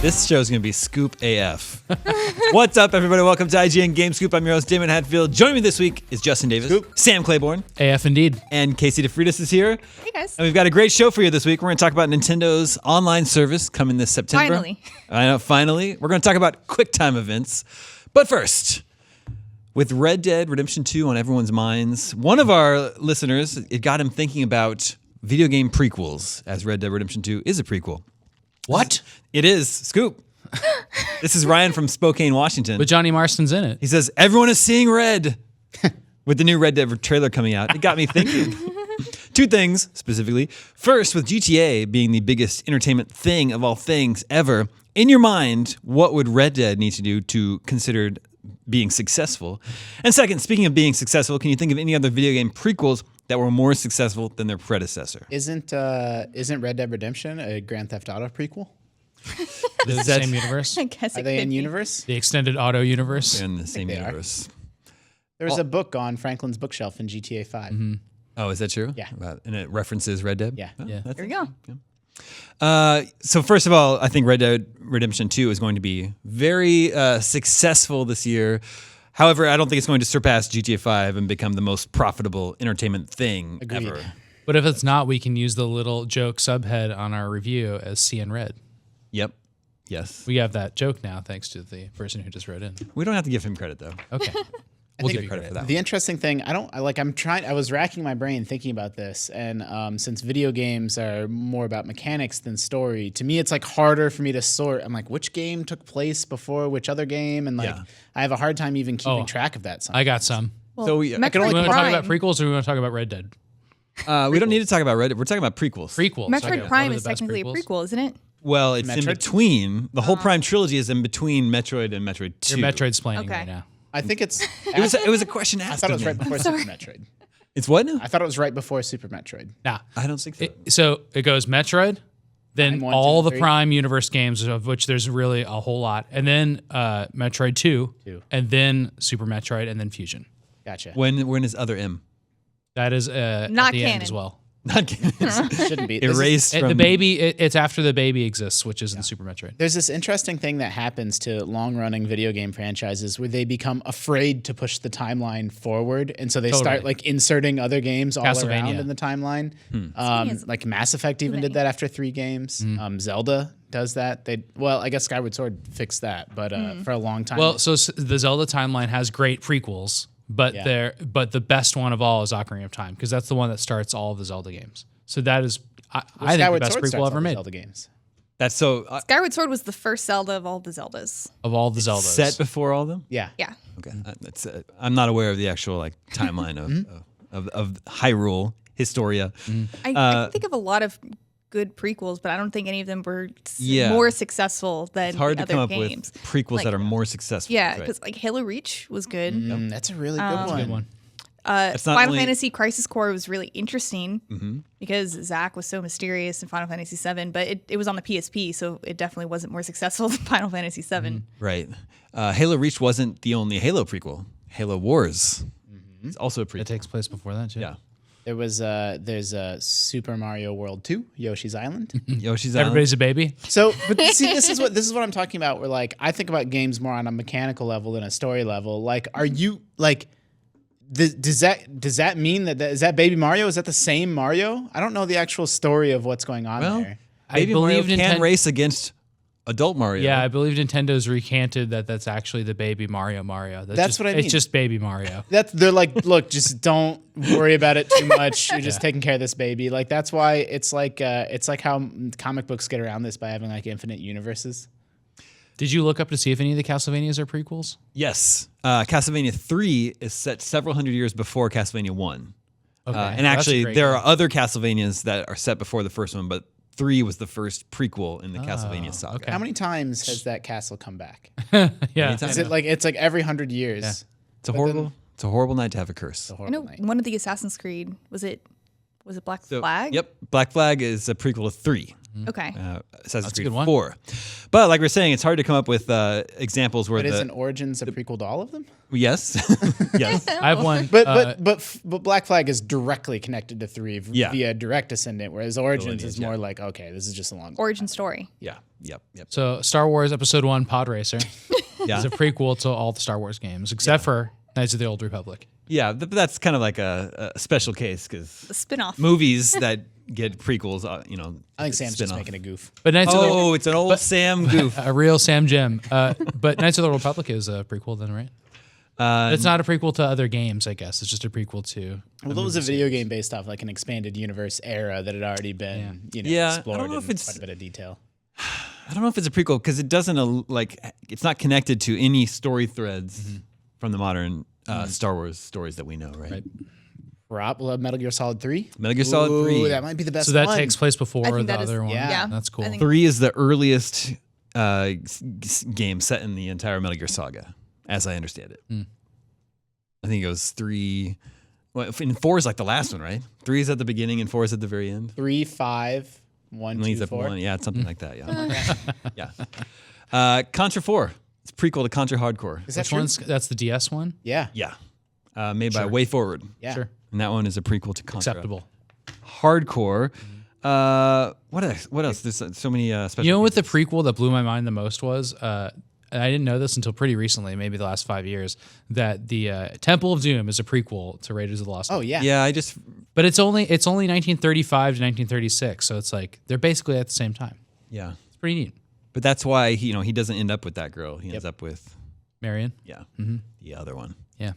This show's going to be Scoop AF. What's up, everybody? Welcome to IGN Game Scoop. I'm your host, Damon Hatfield. Joining me this week is Justin Davis, Scoop. Sam Claiborne, AF indeed, and Casey DeFritas is here. Hey, guys. And we've got a great show for you this week. We're going to talk about Nintendo's online service coming this September. Finally. I know, finally. We're going to talk about Quicktime Events. But first, with Red Dead Redemption 2 on everyone's minds, one of our listeners, it got him thinking about video game prequels, as Red Dead Redemption 2 is a prequel. What? It is. Scoop. This is Ryan from Spokane, Washington. But Johnny Marston's in it. He says, everyone is seeing red. With the new Red Dead trailer coming out, it got me thinking. Two things, specifically. First, with GTA being the biggest entertainment thing of all things ever, in your mind, what would Red Dead need to do to consider being successful? And second, speaking of being successful, can you think of any other video game prequels that were more successful than their predecessor? Isn't Red Dead Redemption a Grand Theft Auto prequel? Is it the same universe? I guess Are they in universe? The extended auto universe? They're in the same they are. universe. There was a book on Franklin's bookshelf in GTA 5. Oh, is that true? Yeah. And it references Red Dead? Yeah. Oh, Yeah. that's There we go. So first of all, I think Red Dead Redemption 2 is going to be very successful this year. However, I don't think it's going to surpass GTA 5 and become the most profitable entertainment thing Agreed. ever. But if it's not, we can use the little joke subhead on our review as seeing red. Yep. Yes. We have that joke now, thanks to the person who just wrote in. We don't have to give him credit, though. Okay. I We'll think give you credit for that. The interesting thing, I was racking my brain thinking about this, and since video games are more about mechanics than story, to me it's like harder for me to sort. I'm like, which game took place before which other game, and like Yeah. I have a hard time even keeping track of that. I got some. Well, So we- I Metroid can We only want to talk about Prime. prequels or we want to talk about Red Dead? We don't need to talk about Red Dead. We're talking about prequels. Prequels. Metroid Okay. What Prime are is the best technically prequels? a prequel, isn't it? Well, it's in Metroid? between. The whole Prime trilogy is in between Metroid and Metroid 2. You're Metroid's playing Okay. right now. I think it's. It was a question I asked thought it of was me. right before Super Metroid. It's what? I thought it was right before Super Metroid. Nah. I don't think so. So it goes Metroid, then Prime 1, all 2, the 3. Prime universe games, of which there's really a whole lot, and then Metroid 2, and then Super Metroid, and then Fusion. Gotcha. When is other M? That is at Not the end canon. as well. Not kidding. Shouldn't be. This is- Erased from The baby, it's after the baby exists, which is in Super Metroid. There's this interesting thing that happens to long-running video game franchises where they become afraid to push the timeline forward, and so they start Totally. like inserting other games all Castlevania. around in the timeline. Like Mass Effect even did that after 3 games. Zelda does that. I guess Skyward Sword fixed that, but for a long time. Well, so the Zelda timeline has great prequels, but the best one of all is Ocarina of Time because that's the one that starts all of the Zelda games. So that is, I think, the Skyward best Sword prequel starts ever all the made Zelda games. That's so Skyward Sword was the first Zelda of all the Zeldas. of all the Zeldas. set before all of them. Yeah. Yeah. Okay, I'm not aware of the actual like timeline of Hyrule Historia. I can think of a lot of good prequels, but I don't think any of them were Yeah. more successessful than It's hard the to come other up games. with prequels Like- that are more successful. Yeah, Right. because like Halo Reach was good. That's a really good one. Good one. It's not Final only- Fantasy Crisis Core was really interesting because Zack was so mysterious in Final Fantasy VII, but it was on the PSP, so it definitely wasn't more successful than Final Fantasy VII. Right. Halo Reach wasn't the only Halo prequel. Halo Wars. It's also a prequel. It takes place before that, too. Yeah. There's a Super Mario World 2, Yoshi's Island. Yoshi's Island. Everybody's a baby. So, but see, this is what I'm talking about. Where like I think about games more on a mechanical level than a story level. Like, are you like? Does that mean that is that Baby Mario? Is that the same Mario? I don't know the actual story of what's going on Well, there. Baby Mario believe can Ninten- race against adult Mario. Yeah, I believe Nintendo's recanted that that's actually the baby Mario. That's just, what I mean. It's just baby Mario. They're like, look, just don't worry about it too much. You're just taking care of this baby. Like that's why it's like how comic books get around this by having like infinite universes. Did you look up to see if any of the Castlevanias are prequels? Yes. Castlevania 3 is set several hundred years before Castlevania 1. Okay, And that's a actually, great there one. are other Castlevanias that are set before the first one, but 3 was the first prequel in the Castlevania saga. okay. How many times has that castle come back? Yeah. Anytime. Is it like it's like every 100 years? It's a horrible night to have a curse. I know one of the Assassin's Creed was it Black Flag? Yep. Black Flag is a prequel to 3. Okay. Assassin's a Creed good one. 4. But like we're saying, it's hard to come up with examples where But isn't Origins a prequel to all of them? yes, yes, I have one. But Black Flag is directly connected to 3 via direct descendant, whereas Origins is more like, okay, this is just a long Origin story. yeah, yep. So Star Wars Episode 1 Pod Racer Yeah. is a prequel to all the Star Wars games, except for Knights of the Old Republic. Yeah, but that's kind of like a special case because The spin-off. movies that get prequels, I think Sam's just spin-off. making a goof. But Knights of the Oh, it's an old Sam goof. a real Sam Jim. But Knights of the Old Republic is a prequel, then, right? It's not a prequel to other games, I guess. It's just a prequel to. Well, that was a video game based off like an expanded universe era that had already been, Yeah, I explored don't know in if it's- quite a bit of detail. I don't know if it's a prequel because it doesn't it's not connected to any story threads from the modern Star Wars stories that we know, right? Rob, Metal Gear Solid 3? Metal Gear Solid 3. That might be the best So that one. takes place before I the think that is- other one. yeah. That's cool. I think- 3 is the earliest game set in the entire Metal Gear saga, as I understand it. I think it was 3. Well, and 4 is like the last one, right? 3 is at the beginning and 4 is at the very end. 3, 5, 1, Leads 2, up 4. 1. Yeah, it's something like that. Yeah. Yeah. Contra 4. It's a prequel to Contra Hardcore. Is that Which true? one's that's the DS one? Yeah. Yeah. Made by Way Forward. Yeah. Sure. And that one is a prequel to Contra. Acceptable. Hardcore. What else? What else? There's so many special. You know what the cases. prequel that blew my mind the most was? I didn't know this until pretty recently, maybe the last 5 years, that the Temple of Doom is a prequel to Raiders of the Lost Ark. Oh, yeah. Yeah, I just But it's only 1935 to 1936, so it's like they're basically at the same time. yeah. It's pretty neat. But that's why he doesn't end up with that girl. He ends up with Marion? the other one. Yeah.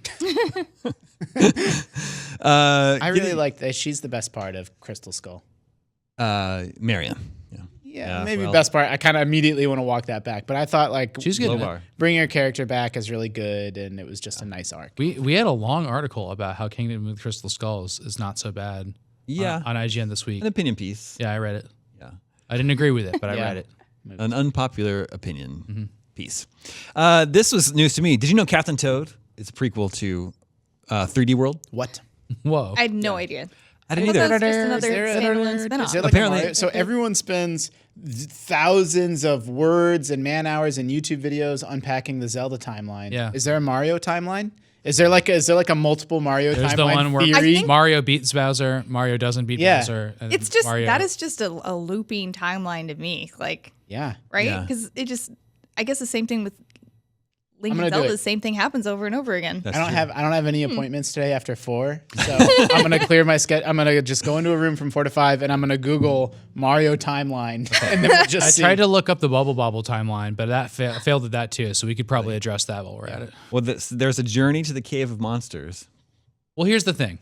I really like that. She's the best part of Crystal Skull. Marion. Yeah. Yeah, Yeah, maybe well- best part. I kind of immediately want to walk that back, but I thought like She's good. Low in it. bar. bringing her character back is really good, and it was just a nice arc. We had a long article about how Kingdom of the Crystal Skulls is not so bad Yeah. on IGN this week. An opinion piece. Yeah, I read it. Yeah. I didn't agree with it, but I Yeah. read it. An unpopular opinion piece. This was news to me. Did you know Captain Toad is a prequel to 3D World? What? Whoa. I had no idea. I didn't thought either. that was just another there a- standalone Is spin-off. there like Apparently- a Mario? So everyone spends thousands of words and man hours and YouTube videos unpacking the Zelda timeline. Yeah. Is there a Mario timeline? Is there like a multiple Mario There's timeline the one where theory? Mario beats Bowser, Mario doesn't beat Yeah. Bowser. And It's just Mario, that is just a looping timeline to me, like yeah. right? Yeah. Because it just, I guess the same thing with Link I'm and gonna do Zelda. it. The same thing happens over and over again. That's I don't true. have any appointments today after 4, so I'm gonna clear my schedule. I'm gonna just go into a room from 4 to 5, and I'm gonna Google Mario timeline, and then we'll just I see. tried to look up the Bubble Bobble timeline, but that failed at that too. So we could probably address that while we're at it. Well, there's a journey to the Cave of Monsters. Well, here's the thing.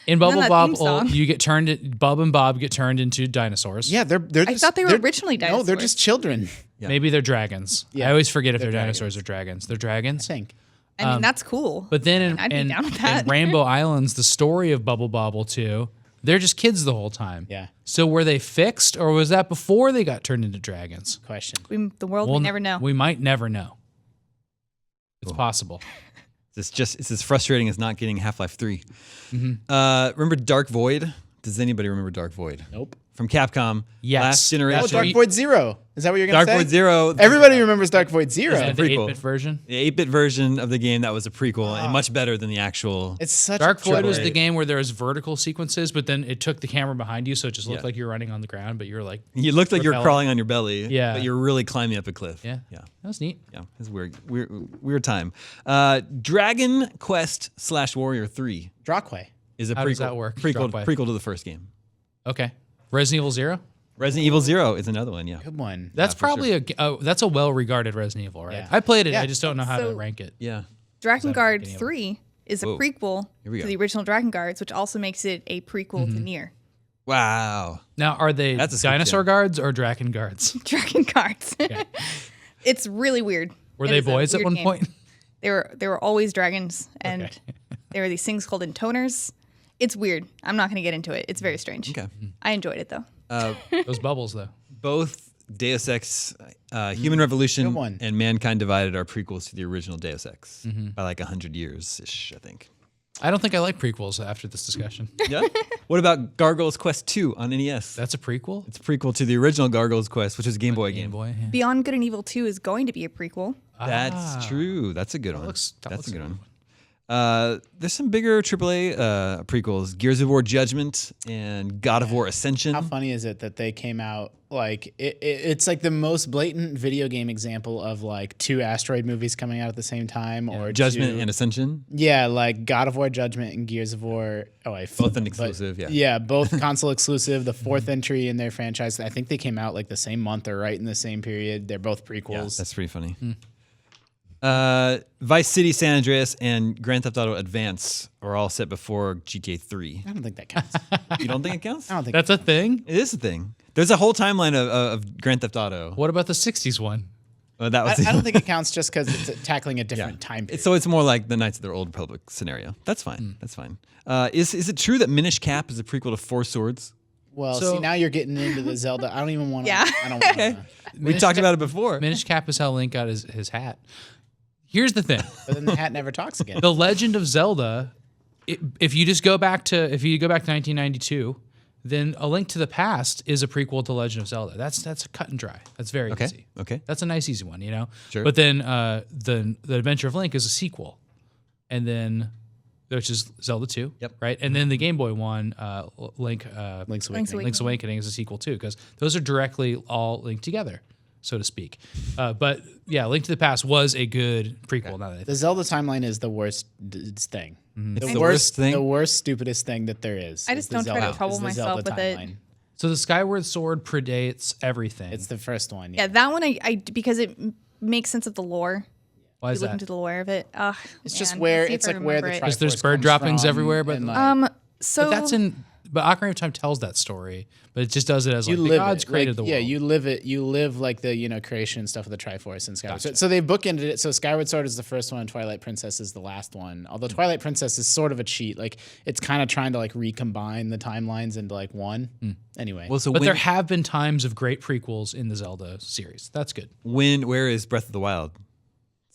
In Bubble that theme Bobble, song. you get turned. Bub and Bob get turned into dinosaurs. Yeah, they're. I Just, thought they were they're- originally No, they're dinosaurs. just children. Yeah. Maybe they're dragons. Yeah, I always forget if they're they're dinosaurs or dragons. They're dragons. I think. I mean, that's cool. But then I'd be down with that. in Rainbow Islands, the story of Bubble Bobble 2, they're just kids the whole time. Yeah. So were they fixed, or was that before they got turned into dragons? Question. The world We'll we never know. We might never know. It's possible. It's as frustrating as not getting Half-Life 3. Remember Dark Void? Does anybody remember Dark Void? Nope. From Capcom. Yes. Last Oh, generation. Dark Void Zero. Is that what you're gonna Dark say? Void Zero. Everybody remembers Dark Void Zero. Is that the prequel. 8-bit version? The 8-bit version of the game that was a prequel and much better than the actual. It's such Dark a Void was trouble. the game where there was vertical sequences, but then it took the camera behind you, so it just looked Yeah. like you were running on the ground, but you were like, You looked like you were Propelling. crawling on your belly. Yeah. But you're really climbing up a cliff. yeah, Yeah. that was neat. Yeah. It's weird time. Dragon Quest / Warrior 3 Drockway. is a How prequel. does that work? Prequel Dropway. to the first game. Okay, Resident Evil 0. Resident Evil 0 is another one. Yeah. Good one. That's for probably that's a well-regarded Resident Evil, right? Yeah. I played it. Yeah. I just don't know how to So- rank it. Yeah. Drakengard beginning of it? 3 is a Whoa. prequel Here we to go. the original Dragonguards, which also makes it a prequel to Nier. Wow. Now, are they That's a skip dinosaur jam. guards or Draken guards? Dragonguards. It's really weird. Were It they is a boys at weird one game. point? They were always dragons, and Okay. there were these things called intoners. It's weird. I'm not going to get into it. It's very strange. Okay. I enjoyed it though. Those bubbles, though. Both Deus Ex, Human Revolution, Good one. and Mankind Divided are prequels to the original Deus Ex by like 100 years ish, I think. I don't think I like prequels after this discussion. Yeah. What about Gargoyle's Quest 2 on NES? That's a prequel? It's a prequel to the original Gargoyle's Quest, which is a Game Boy game. Boy. Yeah. Beyond Good and Evil 2 is going to be a prequel. That's true. That's a good one. looks- that That's looks a good like a one. There's some bigger AAA prequels: Gears of War Judgment and God of War Ascension. How funny is it that they came out like it's like the most blatant video game example of like 2 asteroid movies coming out at the same time, or Judgment 2 and Ascension. yeah, like God of War Judgment and Gears of War. Oh, I Both an exclusive, yeah. Yeah, both console exclusive. The 4th entry in their franchise. I think they came out like the same month or right in the same period. They're both Yeah, prequels. that's pretty funny. Vice City, San Andreas, and Grand Theft Auto Advance are all set before GTA 3. I don't think that counts. You don't think it counts? I don't think That's a thing? It is a thing. There's a whole timeline of Grand Theft Auto. What about the 60s one? That was I don't think it counts just because it's tackling a different time period. So it's more like the Knights of the Old Republic scenario. That's fine. That's fine. Is it true that Minish Cap is a prequel to Four Swords? Well, So- see, now you're getting into the Zelda. I don't even want to. Yeah. I don't want to. We talked about it before. Minish Cap is how Link got his hat. Here's the thing. But then the hat never talks again. The Legend of Zelda, if you go back to 1992, then A Link to the Past is a prequel to Legend of Zelda. That's cut and dry. That's very easy. Okay. That's a nice easy one, you know. Sure. But then the Adventure of Link is a sequel, and then which is Zelda 2. Yep. Right, and then the Game Boy one, Link's Link's Awakening. Link's Awakening is a sequel too, because those are directly all linked together, so to speak. But yeah, Link to the Past was a good prequel. Now that I think. The Zelda timeline is the worst thing. It's the worst thing? The worst, stupidest thing that there is. I is just the don't try to Zelda- trouble is the myself Zelda with it. timeline. So the Skyward Sword predates everything. It's the first one. Yeah, that one I because it makes sense of the lore. Why You is look that? into the lore of it. It's just where it's like where the Because there's Triforce bird comes droppings from, everywhere, but and, like- So But that's in. But Ocarina of Time tells that story, but it just does it as you like the live gods it. created Like, the world. yeah, you live it. You live like the creation stuff of the Triforce and Skyward Sword. So they bookended it. So Skyward Sword is the first one, and Twilight Princess is the last one. Although Twilight Princess is sort of a cheat. Like it's kind of trying to like recombine the timelines into like one. Anyway, Well, so But when, there have been times of great prequels in the Zelda series. That's good. where is Breath of the Wild?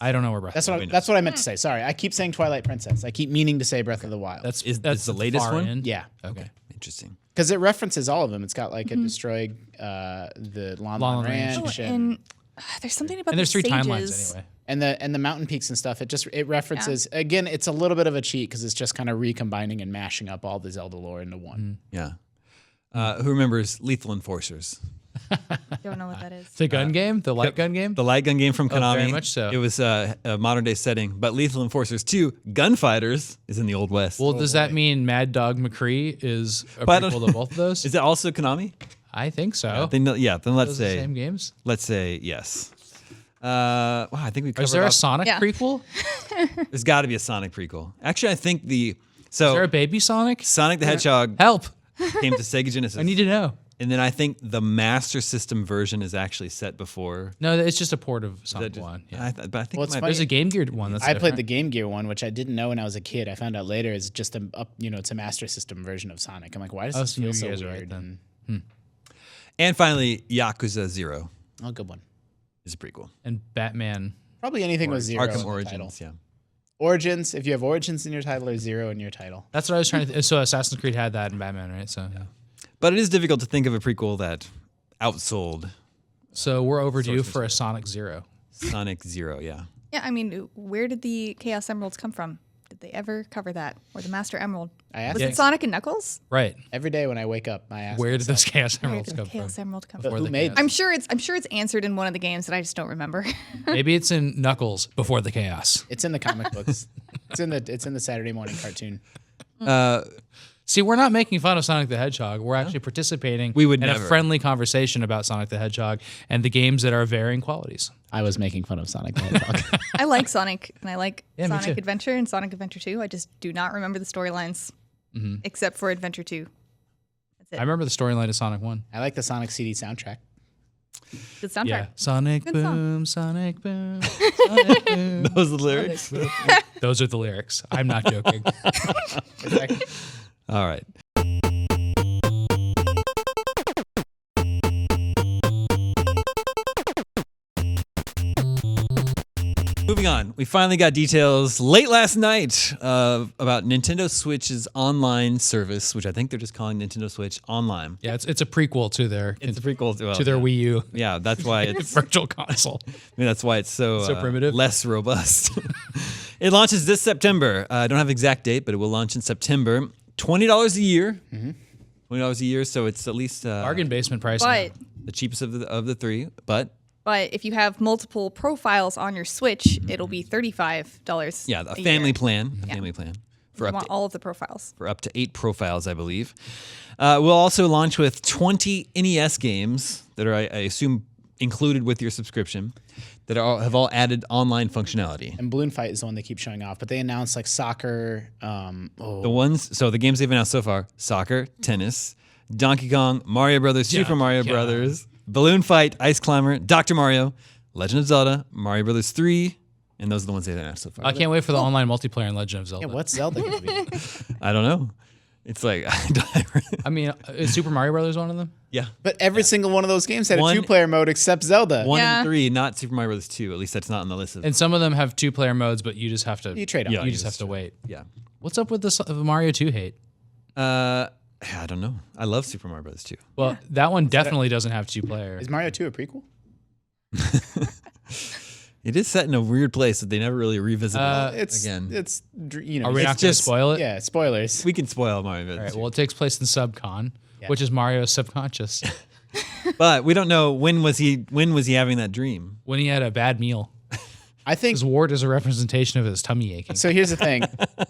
I don't know where Breath. that's of what the Wild that's what I meant to say. Sorry, I keep saying Twilight Princess. I keep meaning to say Breath of the Wild. Is that's the latest far one? in. yeah, Okay. Interesting. because it references all of them. It's got like a destroyed the Lon Lon Ranch Ranch. and, there's something about And there's the 3 sages. timelines anyway. and the mountain peaks and stuff. It references again. It's a little bit of a cheat because it's just kind of recombining and mashing up all the Zelda lore into one. Yeah. Who remembers Lethal Enforcers? Don't know what that is. The gun game, the light gun game. The light gun game from Konami. very much so. It was a modern day setting, but Lethal Enforcers 2, Gunfighters, is in the Old West. Well, does that mean Mad Dog McCree is a But I don't- prequel to both of those? is it also Konami? I think so. Then let's Those are the say same games. let's say yes. Wow, I think we covered. Is there a all- Sonic Yeah. prequel? There's got to be a Sonic prequel. Actually, I think Is there a baby Sonic? Sonic the Hedgehog Help! came to Sega Genesis. I need to know. And then I think the Master System version is actually set before. No, it's just a port of That Sonic just- 1. Yeah. but I think Well, it it's might funny- There's a Game Gear one. That's I played different. the Game Gear one, which I didn't know when I was a kid. I found out later it's just it's a Master System version of Sonic. I'm like, why does this so maybe feel you so guys are right weird? then. And finally, Yakuza 0 Oh, good one. is a prequel. And Batman. Probably anything with zero. in Arkham the Origins, title. yeah. Origins. If you have Origins in your title or 0 in your title. That's what I was trying to. So Assassin's Creed had that in Batman, right? So But it is difficult to think of a prequel that outsold So we're overdue Source for a Sonic 0. Sonic 0, yeah. Yeah, I mean, where did the Chaos Emeralds come from? Did they ever cover that? Or the Master Emerald? I ask Was Yeah. it Sonic and Knuckles? Right. every day when I wake up. I ask Where did those Chaos Where Emeralds did the come Chaos from? Emerald come But from? who the made chaos. them? I'm sure it's answered in one of the games that I just don't remember. Maybe it's in Knuckles before the Chaos. It's in the comic books. It's in the Saturday morning cartoon. See, we're not making fun of Sonic the Hedgehog. We're actually participating We would in never. a friendly conversation about Sonic the Hedgehog and the games that are varying qualities. I was making fun of Sonic the Hedgehog. I like Sonic, and I like Yeah, me Sonic too. Adventure and Sonic Adventure 2. I just do not remember the storylines, except for Adventure 2. That's it. I remember the storyline of Sonic 1. I like the Sonic CD soundtrack. Good soundtrack. Yeah. Sonic Good song. boom, Sonic boom, Sonic boom. Those are the lyrics. Those are the lyrics. I'm not joking. All right. Moving moving on. We finally got details late last night about Nintendo Switch's online service, which I think they're just calling Nintendo Switch Online. Yeah, it's a prequel to their It's a prequel to their Wii U Yeah, that's why it's virtual console. that's why it's so primitive. less robust. It launches this September. I don't have an exact date, but it will launch in September. $20 a year. $20 a year, so it's at least Bargain basement price. But the cheapest of the three. But if you have multiple profiles on your Switch, it'll be $35. yeah, a family plan. A Yeah. family plan for You up want to all of the profiles. 8 profiles, I believe. We'll also launch with 20 NES games that are, I assume, included with your subscription that have all added online functionality. And Balloon Fight is the one they keep showing off, but they announced like soccer. The games they've announced so far: soccer, tennis, Donkey Kong, Mario Brothers, Super Mario Brothers, Balloon Fight, Ice Climber, Dr. Mario, Legend of Zelda, Mario Brothers 3, and those are the ones they've announced so far. I can't wait for the online multiplayer in Legend of Zelda. Yeah, what's Zelda gonna be? I don't know. It's like I mean, is Super Mario Brothers one of them? yeah. But every single one of those games had a One- 2-player mode except Zelda. 1 Yeah. and 3, not Super Mario Brothers 2. At least that's not on the list of. And some of them have 2-player modes, but you just have to You trade 'em. Yeah, You just have to wait. Yeah. What's up with the Mario 2 hate? I don't know. I love Super Mario Brothers 2. Well, that one definitely doesn't have 2-player. Is Mario 2 a prequel? It is set in a weird place that they never really revisit It's again. It's you know. Are we it's not going to just- spoil it? Yeah, spoilers. We can spoil Mario Brothers All right. 2. Well, it takes place in Subcon, which is Mario's subconscious. But we don't know when was he having that dream. When he had a bad meal, I think his wart is a representation of his tummy aching. so. Here's the thing.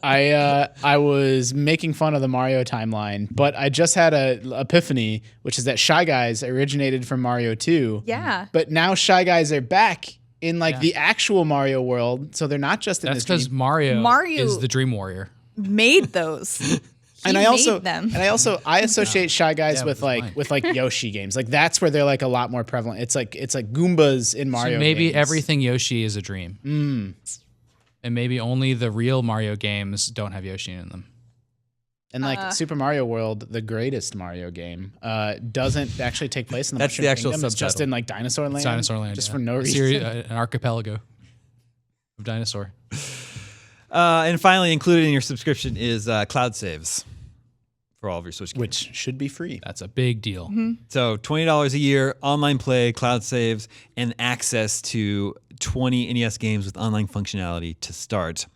I was making fun of the Mario timeline, but I just had a epiphany, which is that Shy Guys originated from Mario 2. Yeah. But now Shy Guys are back in like the actual Mario world, so they're not just in That's this because dream. Mario is the Dream Warrior. Made those. And He I also made them. I associate Shy Guys Yeah, with but it's like mine. with like Yoshi games. Like that's where they're like a lot more prevalent. It's like Goombas in Mario. So maybe games. everything Yoshi is a dream. And maybe only the real Mario games don't have Yoshi in them. And like Super Mario World, the greatest Mario game, doesn't actually take place in the That's the Mushroom actual Kingdom. It's just subtitle. in like Dinosaur Land. Dinosaur Land. Just yeah. for no A reason. series, an archipelago of dinosaur. And finally, included in your subscription is cloud saves for all of your Switch games. Which should be free. That's a big deal. So $20 a year, online play, cloud saves, and access to 20 NES games with online functionality to start.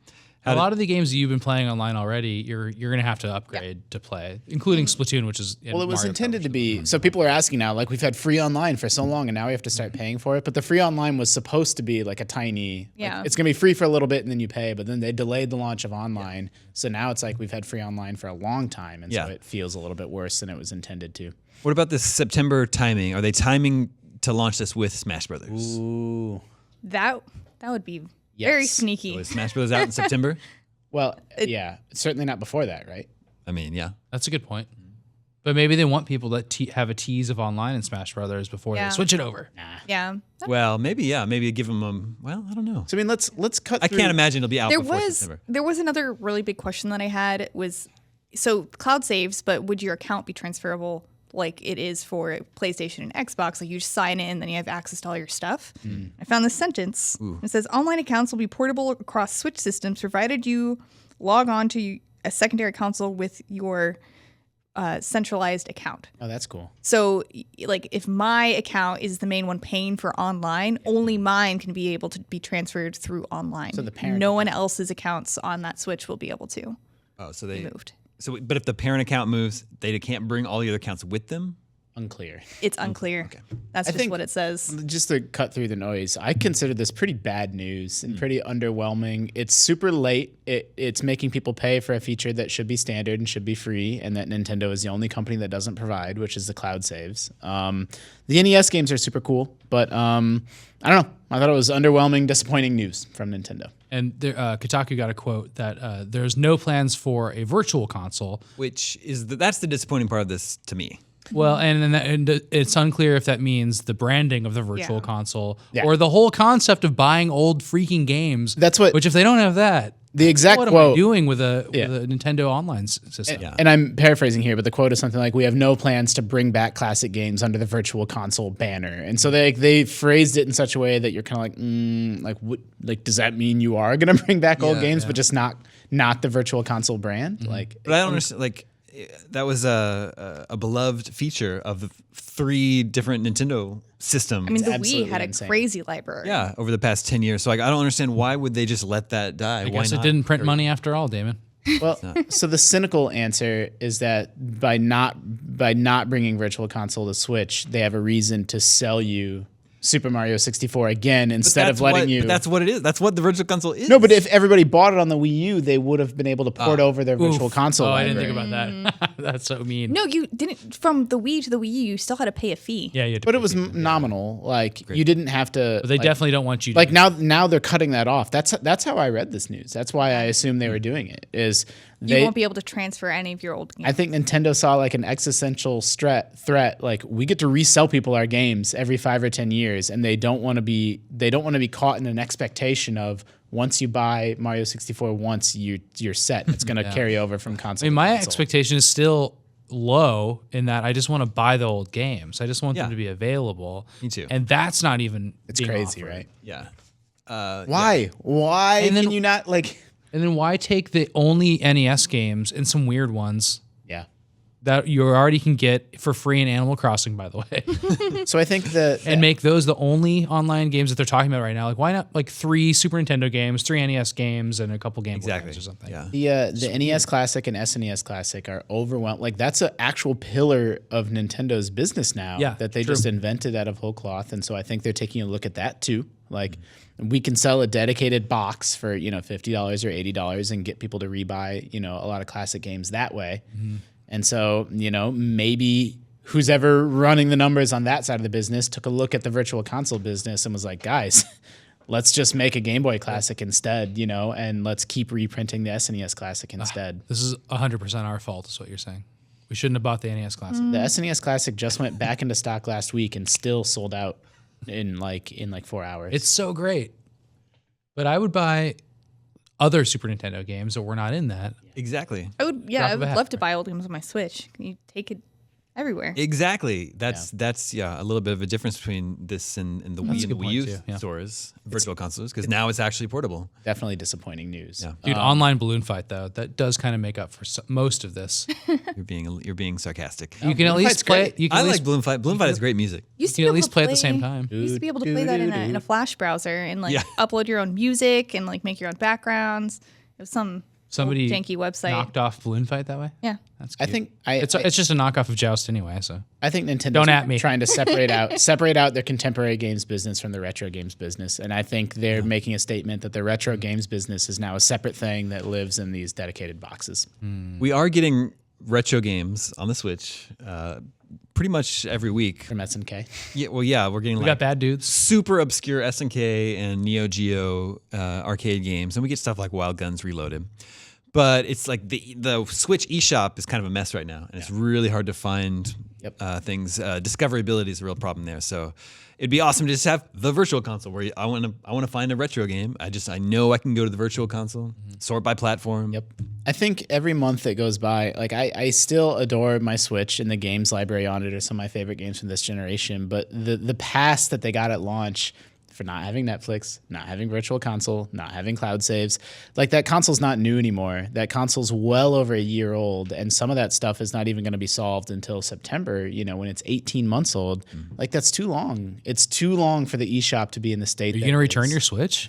A lot of the games that you've been playing online already, you're going to have to upgrade to play, including Splatoon, which is Well, it was Mario Kart, intended which to is- be. So people are asking now, like we've had free online for so long, and now we have to start paying for it. But the free online was supposed to be like a tiny. like, Yeah. it's gonna be free for a little bit, and then you pay. But then they delayed the launch of online, so now it's like we've had free online for a long time, and Yeah. so it feels a little bit worse than it was intended to. What about this September timing? Are they timing to launch this with Smash Brothers? Ooh. That would be very Yes. sneaky. Is Smash Brothers out in September? Well, yeah, certainly not before that, right? I mean, yeah. That's a good point. But maybe they want people that have a tease of online in Smash Brothers before Yeah. they switch it over. Yeah. Well, maybe, yeah. Maybe give them well, I don't know. So I mean, let's cut. I through. can't imagine it'll be out There before was September. another really big question that I had was so cloud saves, but would your account be transferable like it is for PlayStation and Xbox? Like you just sign in, then you have access to all your stuff. I found this sentence. It says online accounts will be portable across Switch systems provided you log on to a secondary console with your centralized account. Oh, that's cool. So, like, if my account is the main one paying for online, only mine can be able to be transferred through online. So the parent no one else's accounts on that Switch will be able to Oh, so be they moved. so but if the parent account moves, they can't bring all the other accounts with them? Unclear. It's unclear. That's just think- what it says. Just to cut through the noise, I consider this pretty bad news and pretty underwhelming. It's super late. It's making people pay for a feature that should be standard and should be free, and that Nintendo is the only company that doesn't provide, which is the cloud saves. The NES games are super cool, but I don't know. I thought it was underwhelming, disappointing news from Nintendo. And there, Kotaku got a quote that there's no plans for a virtual console. Which is that's the disappointing part of this to me. Well, and it's unclear if that means the branding of the virtual Yeah. console Yeah. or the whole concept of buying old freaking games. That's what- Which, if they don't have that, The exact What am quote. I doing with a Nintendo online system? Yeah. And I'm paraphrasing here, but the quote is something like, "We have no plans to bring back classic games under the Virtual Console banner." And so they phrased it in such a way that you're kind of like, does that mean you are going to bring back old games, but just not the Virtual Console brand? Like, But I don't understand. Like, that was a beloved feature of the 3 different Nintendo systems. I mean, the Wii absolutely had a insane. crazy library. yeah, over the past 10 years. So like, I don't understand why would they just let that die? I Why guess not? it didn't print money after all, Damon. well, so the cynical answer is that by not bringing Virtual Console to Switch, they have a reason to sell you Super Mario 64 again instead of letting you. But that's what it is. That's what the Virtual Console is. No, but if everybody bought it on the Wii U, they would have been able to port over their Virtual Oof. Console. Oh, I didn't library. think about that. That's so mean. No, you didn't. From the Wii to the Wii U, you still had to pay a fee. Yeah, you had to But pay it was people. nominal. Like you didn't have to. But they like, definitely don't want you to. like now they're cutting that off. That's how I read this news. That's why I assumed they were doing it. Is You they? won't be able to transfer any of your old games. I think Nintendo saw like an existential threat. Like we get to resell people our games every 5 or 10 years, and they don't want to be caught in an expectation of once you buy Mario 64 once you're set. It's going to carry over from console. I mean, my to console. expectation is still low in that I just want to buy the old games. I just want Yeah. them to be available. Me too. And that's not even It's being crazy, offered. right? Yeah. Why? Why And then- can you not like? And then why take the only NES games and some weird ones Yeah. that you already can get for free in Animal Crossing, by the way, So I think that and make those the only online games that they're talking about right now? Like, why not like 3 Super Nintendo games, 3 NES games, and a couple Game Boy Exactly. games or something? Yeah. the NES Classic and SNES Classic are overwhelmed. Like that's an actual pillar of Nintendo's business now. Yeah, that they true. just invented out of whole cloth, and so I think they're taking a look at that too. Like we can sell a dedicated box for $50 or $80 and get people to rebuy a lot of classic games that way. And so maybe who's ever running the numbers on that side of the business took a look at the Virtual Console business and was like, guys. Let's just make a Game Boy Classic instead, and let's keep reprinting the SNES Classic instead. This is 100% our fault, is what you're saying. We shouldn't have bought the NES Classic. The SNES Classic just went back into stock last week and still sold out in like 4 hours. It's so great. But I would buy other Super Nintendo games that were not in that. Exactly. I would of a hat. love to buy old games on my Switch. Can you take it everywhere? Exactly. That's a little bit of a difference between this and the Wii and the good Wii point, U too, yeah. stores, virtual consoles, because now it's actually portable. definitely disappointing news. Yeah. Dude, online balloon fight though, that does kind of make up for most of this. You're being sarcastic. You can at Balloon least Fight's play. great. You can I at like least, Balloon Fight. Balloon Fight is great music. Used to you be can at able least to play at the same time. You used to be able to play that in a Flash browser and Yeah. upload your own music and make your own backgrounds. It was some Somebody old janky website. knocked off balloon fight that way. Yeah. That's I cute. think it's just a knockoff of Joust anyway. So I think Nintendo's Don't at me. trying to separate out their contemporary games business from the retro games business, and I think they're making a statement that the retro games business is now a separate thing that lives in these dedicated boxes. We are getting retro games on the Switch pretty much every week. From SNK. Yeah, we're getting we like got bad dudes. super obscure SNK and Neo Geo arcade games, and we get stuff like Wild Guns Reloaded. But it's like the Switch eShop is kind of a mess right now, and it's really hard to find things. Discoverability is a real problem there. So it'd be awesome to just have the Virtual Console where I want to find a retro game. I know I can go to the Virtual Console, sort by platform. Yep. I think every month that goes by, like I still adore my Switch and the games library on it are some of my favorite games from this generation. But the pass that they got at launch for not having Netflix, not having Virtual Console, not having cloud saves, like that console's not new anymore. That console's well over a year old, and some of that stuff is not even going to be solved until September. When it's 18 months old, like that's too long. It's too long for the eShop to be in the state. Are you gonna return your Switch?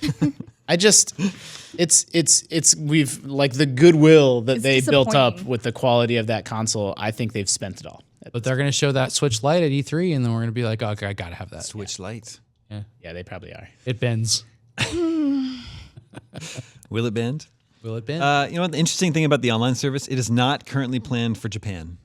We've like the goodwill that It's they built up disappointing. with the quality of that console. I think they've spent it all. But they're gonna show that Switch Lite at E3, and then we're gonna be like, okay, I gotta have that. Switch Lite. Yeah, they probably are. It bends. Will it bend? Will it bend? You know what? The interesting thing about the online service, it is not currently planned for Japan.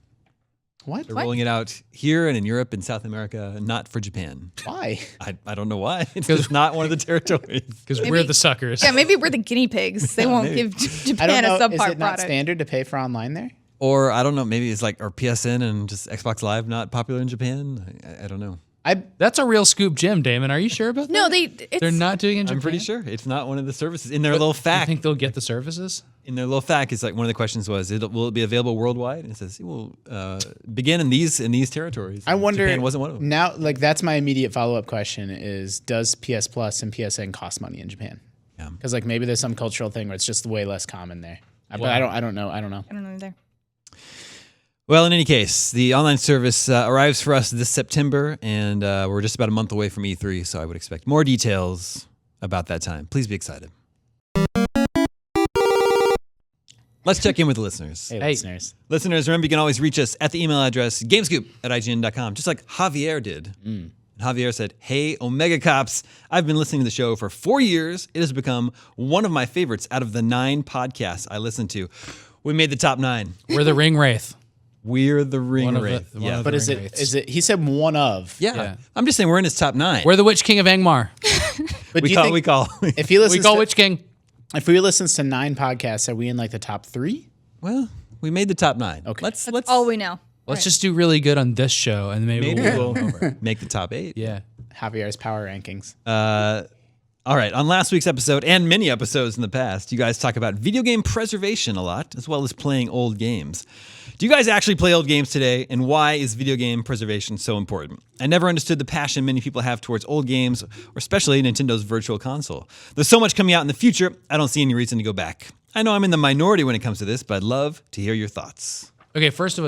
What? They're rolling it out here and in Europe and South America, not for Japan. Why? I don't know why. It's just not one of the territories. Because we're the suckers. Yeah, maybe we're the guinea pigs. They won't maybe. give I don't Japan a know. subpar Is it not product. standard to pay for online there? Or I don't know, maybe it's like, or PSN and just Xbox Live not popular in Japan. I don't know. That's a real scoop gem, Damon. Are you sure about that? No, They're not doing it in Japan? I'm pretty sure it's not one of the services. In their little You fact, think they'll get the services? in their little fact, it's like one of the questions was, will it be available worldwide? And it says it will begin in these territories. I wonder Japan wasn't one of them. now. Like that's my immediate follow-up question: is does PS Plus and PSN cost money in Japan? Yeah. Because like maybe there's some cultural thing where it's just way less common there. But I don't know. I don't know either. Well, in any case, the online service arrives for us this September, and we're just about a month away from E3, so I would expect more details about that time. Please be excited. Let's check in with the listeners. Hey, Hey. listeners. Listeners, remember you can always reach us at the email address gamescoop@ign.com, just like Javier did. And Javier said, "Hey, Omega Cops, I've been listening to the show for 4 years. It has become one of my favorites out of the 9 podcasts I listen to. We made the top 9. We're the Ring Wraith. We're the Ring One of the- Wraith. one Yeah. of But the is ring it wraiths. is it? He said one of. Yeah. I'm just saying we're in his top 9. We're the Witch King of Angmar. But we do you call, think we call. if he listens We call to, Witch King. if we listens to 9 podcasts, are we in like the top 3? Well, we made the top 9. Okay. Let's All we know. Let's just do really good on this show, and maybe maybe we'll we'll make the top 8. Yeah. Javier's power rankings. All right. On last week's episode and many episodes in the past, you guys talk about video game preservation a lot, as well as playing old games. Do you guys actually play old games today, and why is video game preservation so important? I never understood the passion many people have towards old games, or especially Nintendo's Virtual Console. There's so much coming out in the future, I don't see any reason to go back. I know I'm in the minority when it comes to this, but I'd love to hear your thoughts. Okay, first of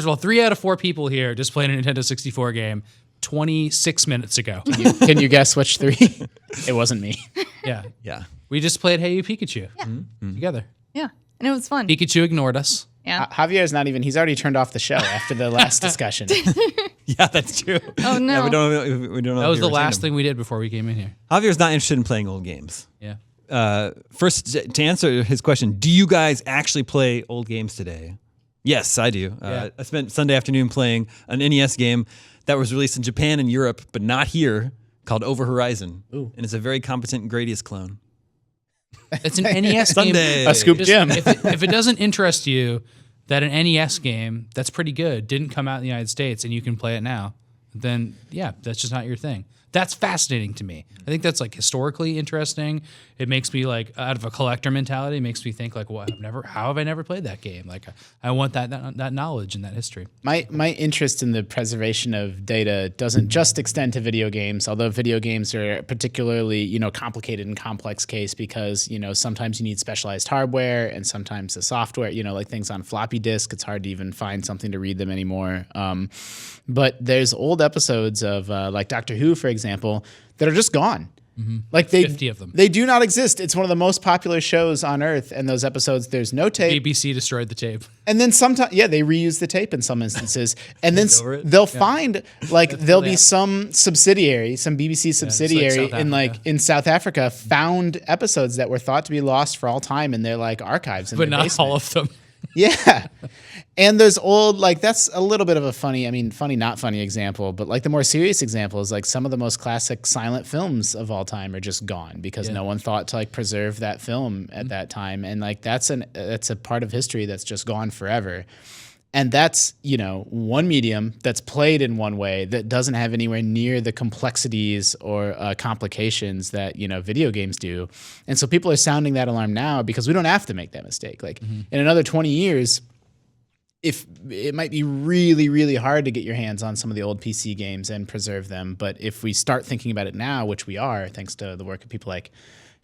all, 3 out of 4 people here just played a Nintendo 64 game 26 minutes ago. Can you guess which 3? It wasn't me. Yeah. Yeah. We just played Hey You Pikachu together. Yeah, and it was fun. Pikachu ignored us. Yeah. Javier's not even. He's already turned off the show after the last discussion. Yeah, that's true. Oh, no. Yeah, we don't know. We don't know That if was you the retained last them. thing we did before we came in here. Javier's not interested in playing old games. Yeah. First, to answer his question, do you guys actually play old games today? Yes, I do. Yeah. I spent Sunday afternoon playing an NES game that was released in Japan and Europe, but not here, called Over Horizon. Ooh. And it's a very competent Gradius clone. It's an NES Sunday. game. A scoop gem. If it doesn't interest you that an NES game that's pretty good didn't come out in the United States and you can play it now, then yeah, that's just not your thing. That's fascinating to me. I think that's like historically interesting. It makes me like out of a collector mentality. It makes me think like, what? How have I never played that game? Like, I want that knowledge and that history. My interest in the preservation of data doesn't just extend to video games, although video games are particularly, complicated and complex case because, sometimes you need specialized hardware and sometimes the software, like things on floppy disk, it's hard to even find something to read them anymore. But there's old episodes of like Doctor Who, for example, that are just gone. Like 50 of them. They do not exist. It's one of the most popular shows on earth, and those episodes, there's no tape. BBC destroyed the tape. And then sometimes, they reuse the tape in some instances. And then over it. they'll find, there'll be some subsidiary, some BBC subsidiary South in South Africa found episodes that were thought to be lost for all time in their archives in But their not basement. all of them. Yeah. And there's old, that's a little bit of a funny, not funny example, but the more serious example is some of the most classic silent films of all time are just gone because no one thought to preserve that film at that time. And that's a part of history that's just gone forever. And that's, one medium that's played in one way that doesn't have anywhere near the complexities or complications that, video games do. And so people are sounding that alarm now because we don't have to make that mistake. In another 20 years, if it might be really, really hard to get your hands on some of the old PC games and preserve them. But if we start thinking about it now, which we are, thanks to the work of people like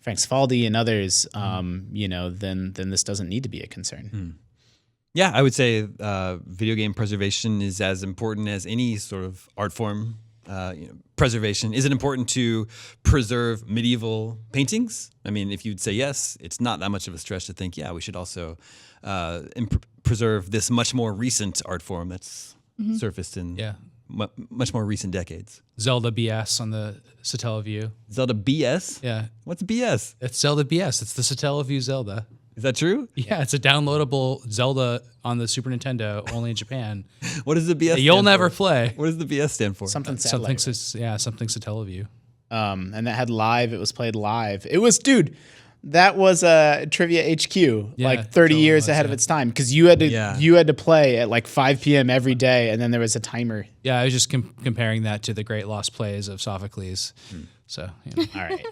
Frank Cifaldi and others, then this doesn't need to be a concern. Yeah, I would say video game preservation is as important as any sort of art form. Preservation. Is it important to preserve medieval paintings? I mean, if you'd say yes, it's not that much of a stretch to think, we should also preserve this much more recent art form that's surfaced in much more recent decades. Zelda BS on the Satellaview. Zelda BS? Yeah. What's BS? It's Zelda BS. It's the Satellaview Zelda. Is that true? Yeah, it's a downloadable Zelda on the Super Nintendo, only in Japan. What does the BS You'll stand never for? play. What does the BS stand for? Something Something, satellite. something Satellaview. And that had live. It was played live. It was, dude, that was Trivia HQ, Yeah, like it 30 totally years was, ahead of yeah. its time, because you had to Yeah. play at like 5 p.m. every day, and then there was a timer. Yeah, I was just comparing that to the great lost plays of Sophocles. So, you know. All right.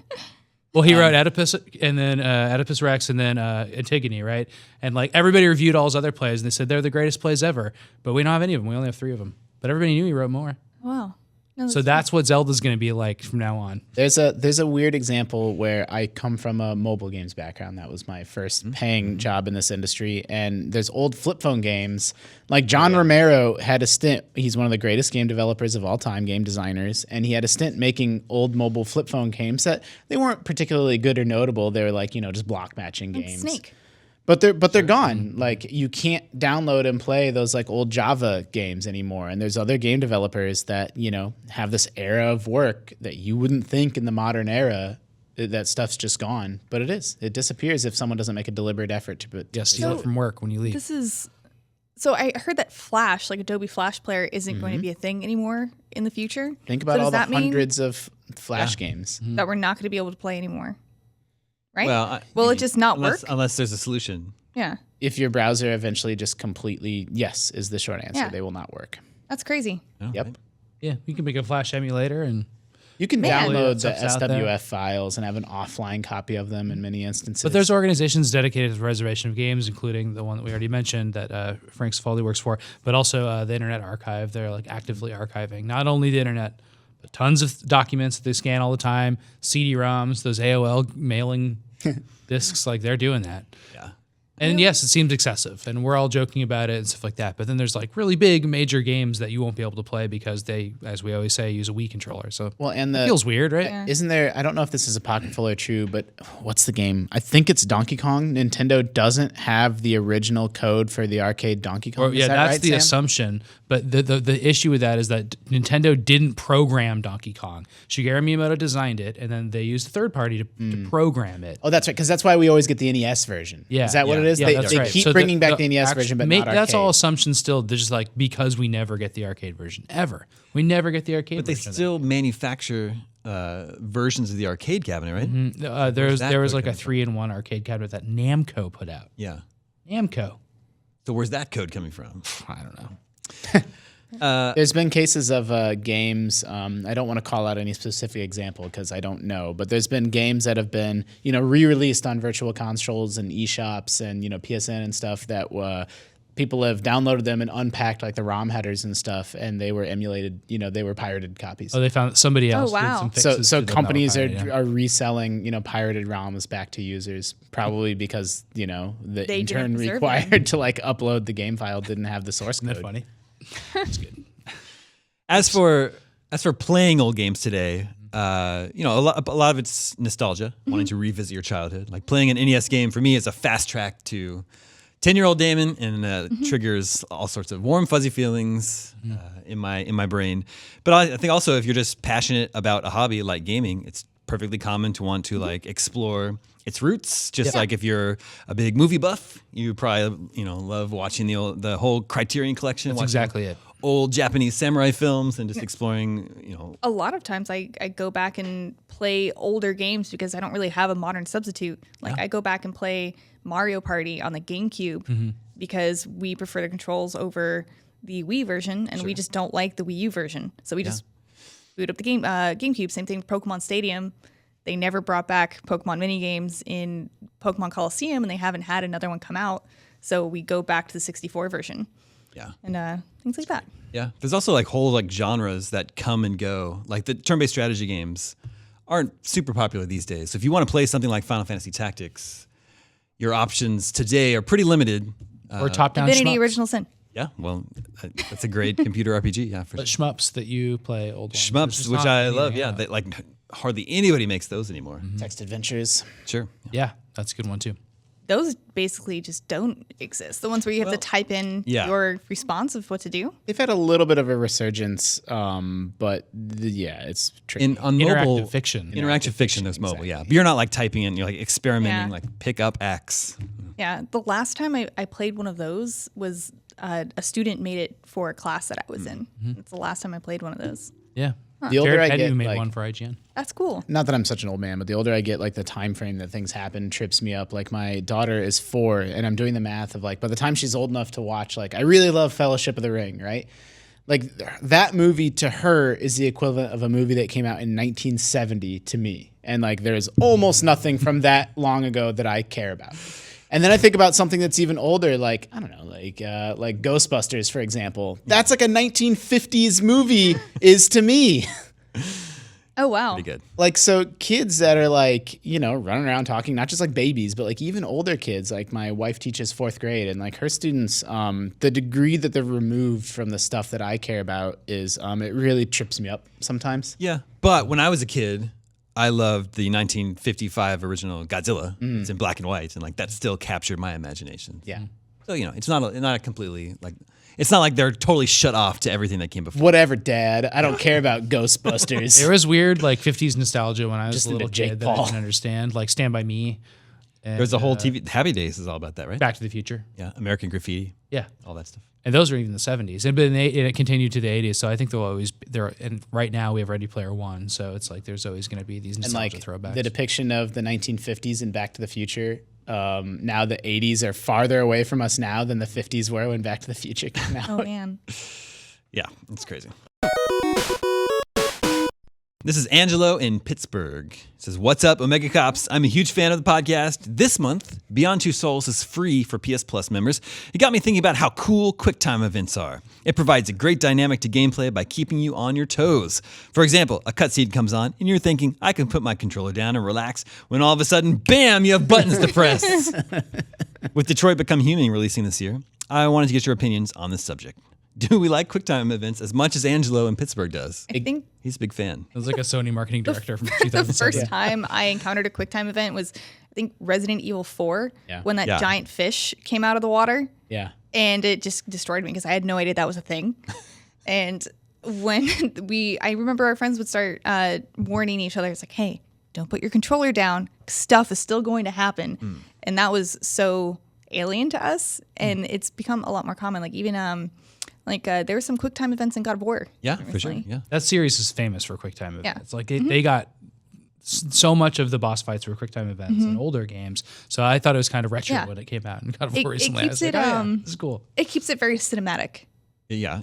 Well, he wrote Oedipus and then Oedipus Rex and then Antigone, right? And like everybody reviewed all his other plays and they said they're the greatest plays ever, but we don't have any of them. We only have 3 of them. But everybody knew he wrote more. Wow. No, So that's what Zelda's going to be like from now on. There's a weird example where I come from a mobile games background. That was my first paying job in this industry. And there's old flip phone games. Like John Romero had a stint. He's one of the greatest game developers of all time, game designers. And he had a stint making old mobile flip phone games that they weren't particularly good or notable. They were like, just block matching games. Snake. But they're gone. Like you can't download and play those like old Java games anymore. And there's other game developers that have this era of work that you wouldn't think in the modern era that stuff's just gone. But it is. It disappears if someone doesn't make a deliberate effort to. Yeah, steal it from work when you leave. This is. So I heard that Flash, like Adobe Flash Player, isn't going to be a thing anymore in the future. Think So about does all the that mean hundreds of Flash games. that we're not going to be able to play anymore, right? Well, Will it just not work? unless there's a solution. Yeah, If your browser eventually just completely yes is the short answer. Yeah. They will not work. that's crazy. Yep. Yeah, you can make a Flash emulator and You can Man. download the Stuff's out there. SWF files and have an offline copy of them in many instances. But there's organizations dedicated to the preservation of games, including the one that we already mentioned that Frank Sfaldi works for, but also the Internet Archive. They're like actively archiving not only the internet, but tons of documents that they scan all the time, CD-ROMs, those AOL mailing discs, like they're doing that. Yeah. And yes, it seems excessive, and we're all joking about it and stuff like that. But then there's like really big major games that you won't be able to play because they, as we always say, use a Wii controller. So well, and it feels weird, right? Yeah. Isn't there? I don't know if this is apocryphal or true, but what's the game? I think it's Donkey Kong. Nintendo doesn't have the original code for the arcade Donkey Kong. Or, yeah, Is that that's right, the Sam? assumption. But the issue with that is that Nintendo didn't program Donkey Kong. Shigeru Miyamoto designed it, and then they used a third party to program it. Oh, that's right. Because that's why we always get the NES version. Yeah, Is that what it is? Yeah, they that's they right. keep So bringing back the NES version, but not arcade. That's all assumptions still. They're just like, because we never get the arcade version. Ever. We never get the arcade But they version. still manufacture versions of the arcade cabinet, right? There was that like a code coming 3-in-1 arcade cabinet that Namco put out. Yeah. Namco. So where's that code coming from? I don't know. There's been cases of games. I don't want to call out any specific example because I don't know, but there's been games that have been re-released on virtual consoles and eShops and PSN and stuff that people have downloaded them and unpacked like the ROM headers and stuff, and they were emulated. They were pirated copies. Oh, they found somebody else. wow. Did some So fixes to them that were companies pirated, yeah. are reselling pirated ROMs back to users, probably because the They intern didn't deserve required to like upload the game file didn't have the source Isn't code. that funny? As for playing old games today, a lot of it's nostalgia, wanting to revisit your childhood. Like playing an NES game for me is a fast track to 10-year-old Damon, and triggers all sorts of warm, fuzzy feelings in my brain. But I think also if you're just passionate about a hobby like gaming, it's perfectly common to want to like explore its roots. Just like if you're a big movie buff, you probably love watching the whole Criterion collection. That's watching exactly it. Old Japanese samurai films and just exploring. A lot of times I go back and play older games because I don't really have a modern substitute. Like I go back and play Mario Party on the GameCube because we prefer the controls over the Wii version, and we just don't like the Wii U version. So we just boot up the GameCube. Same thing with Pokemon Stadium. They never brought back Pokemon minigames in Pokemon Coliseum, and they haven't had another one come out. So we go back to the 64 version. Yeah. And things like that. Yeah. There's also like whole like genres that come and go. Like the turn-based strategy games aren't super popular these days. So if you want to play something like Final Fantasy Tactics, your options today are pretty limited. Or top-down Divinity shmups. Original Sin. Yeah. Well, that's a great computer RPG. Yeah. For But shmups that you play old ones. There's Shmups, just which not I many love. hang Yeah. out. They, like hardly anybody makes those anymore. Text adventures. Sure. Yeah, that's a good one too. Those basically just don't exist. The ones where you have to type in your response of what to do. They've had a little bit of a resurgence, but it's tricky. On mobile Interactive fiction. Interactive fiction. There's mobile. exactly. Yeah. But you're not like typing in. You're like experimenting. Yeah. Like pick up X. Yeah. The last time I played one of those was a student made it for a class that I was in. It's the last time I played one of those. Yeah. The older Jared I Petty get, made like, one for IGN. That's cool. not that I'm such an old man, but the older I get, like the time frame that things happen trips me up. Like my daughter is 4, and I'm doing the math of like by the time she's old enough to watch, like I really love Fellowship of the Ring, right? Like that movie to her is the equivalent of a movie that came out in 1970 to me, and like there's almost nothing from that long ago that I care about. And then I think about something that's even older, like I don't know, like Ghostbusters, for example. That's like a 1950s movie is to me. Oh wow. Pretty good. Like, so kids that are like, you know, running around talking, not just like babies, but like even older kids. Like my wife teaches 4th grade, and like her students, the degree that they're removed from the stuff that I care about is, it really trips me up sometimes. Yeah. But when I was a kid, I loved the 1955 original Godzilla. It's in black and white, and like that still captured my imagination. Yeah. So you know, it's not a completely like it's not like they're totally shut off to everything that came before. Whatever, Dad. I don't care about Ghostbusters. There was weird like 50s nostalgia when I was Just a little into Jake kid that I Paul. didn't understand. Like Stand By Me. And, There's a whole TV. Happy Days is all about that, right? Back to the Future. Yeah, American Graffiti, Yeah. all that stuff. And those were even the 70s. And it continued to the 80s. So I think they'll always there. And right now we have Ready Player One. So it's like there's always going to be these And nostalgia like throwbacks. the depiction of the 1950s in Back to the Future. Now the 80s are farther away from us now than the 50s were when Back to the Future came out. Oh man. Yeah, it's crazy. This is Angelo in Pittsburgh. It says, "What's up, Omega Cops? I'm a huge fan of the podcast. This month, Beyond Two Souls is free for PS Plus members. It got me thinking about how cool Quicktime Events are. It provides a great dynamic to gameplay by keeping you on your toes. For example, a cutscene comes on, and you're thinking, I can put my controller down and relax, when all of a sudden, bam, you have buttons to press. With Detroit Become Human releasing this year, I wanted to get your opinions on this subject. Do we like Quicktime Events as much as Angelo in Pittsburgh does? I think He's a big fan. it was like a Sony marketing director from the 2007. first time I encountered a QuickTime event was, I think, Resident Evil 4, Yeah. when that Yeah. giant fish came out of the water. Yeah. And it just destroyed me because I had no idea that was a thing. And when I remember our friends would start warning each other, it's like, hey, don't put your controller down. Stuff is still going to happen. And that was so alien to us. And it's become a lot more common. Like even there were some QuickTime events in God of War. Yeah, for sure. recently. Yeah. That series is famous for QuickTime events. Yeah. It's like they got so much of the boss fights were QuickTime events in older games. So I thought it was kind of retro Yeah. when it came out in God of It- War it recently. keeps I was like, it, oh, yeah, this is cool. It keeps it very cinematic. Yeah.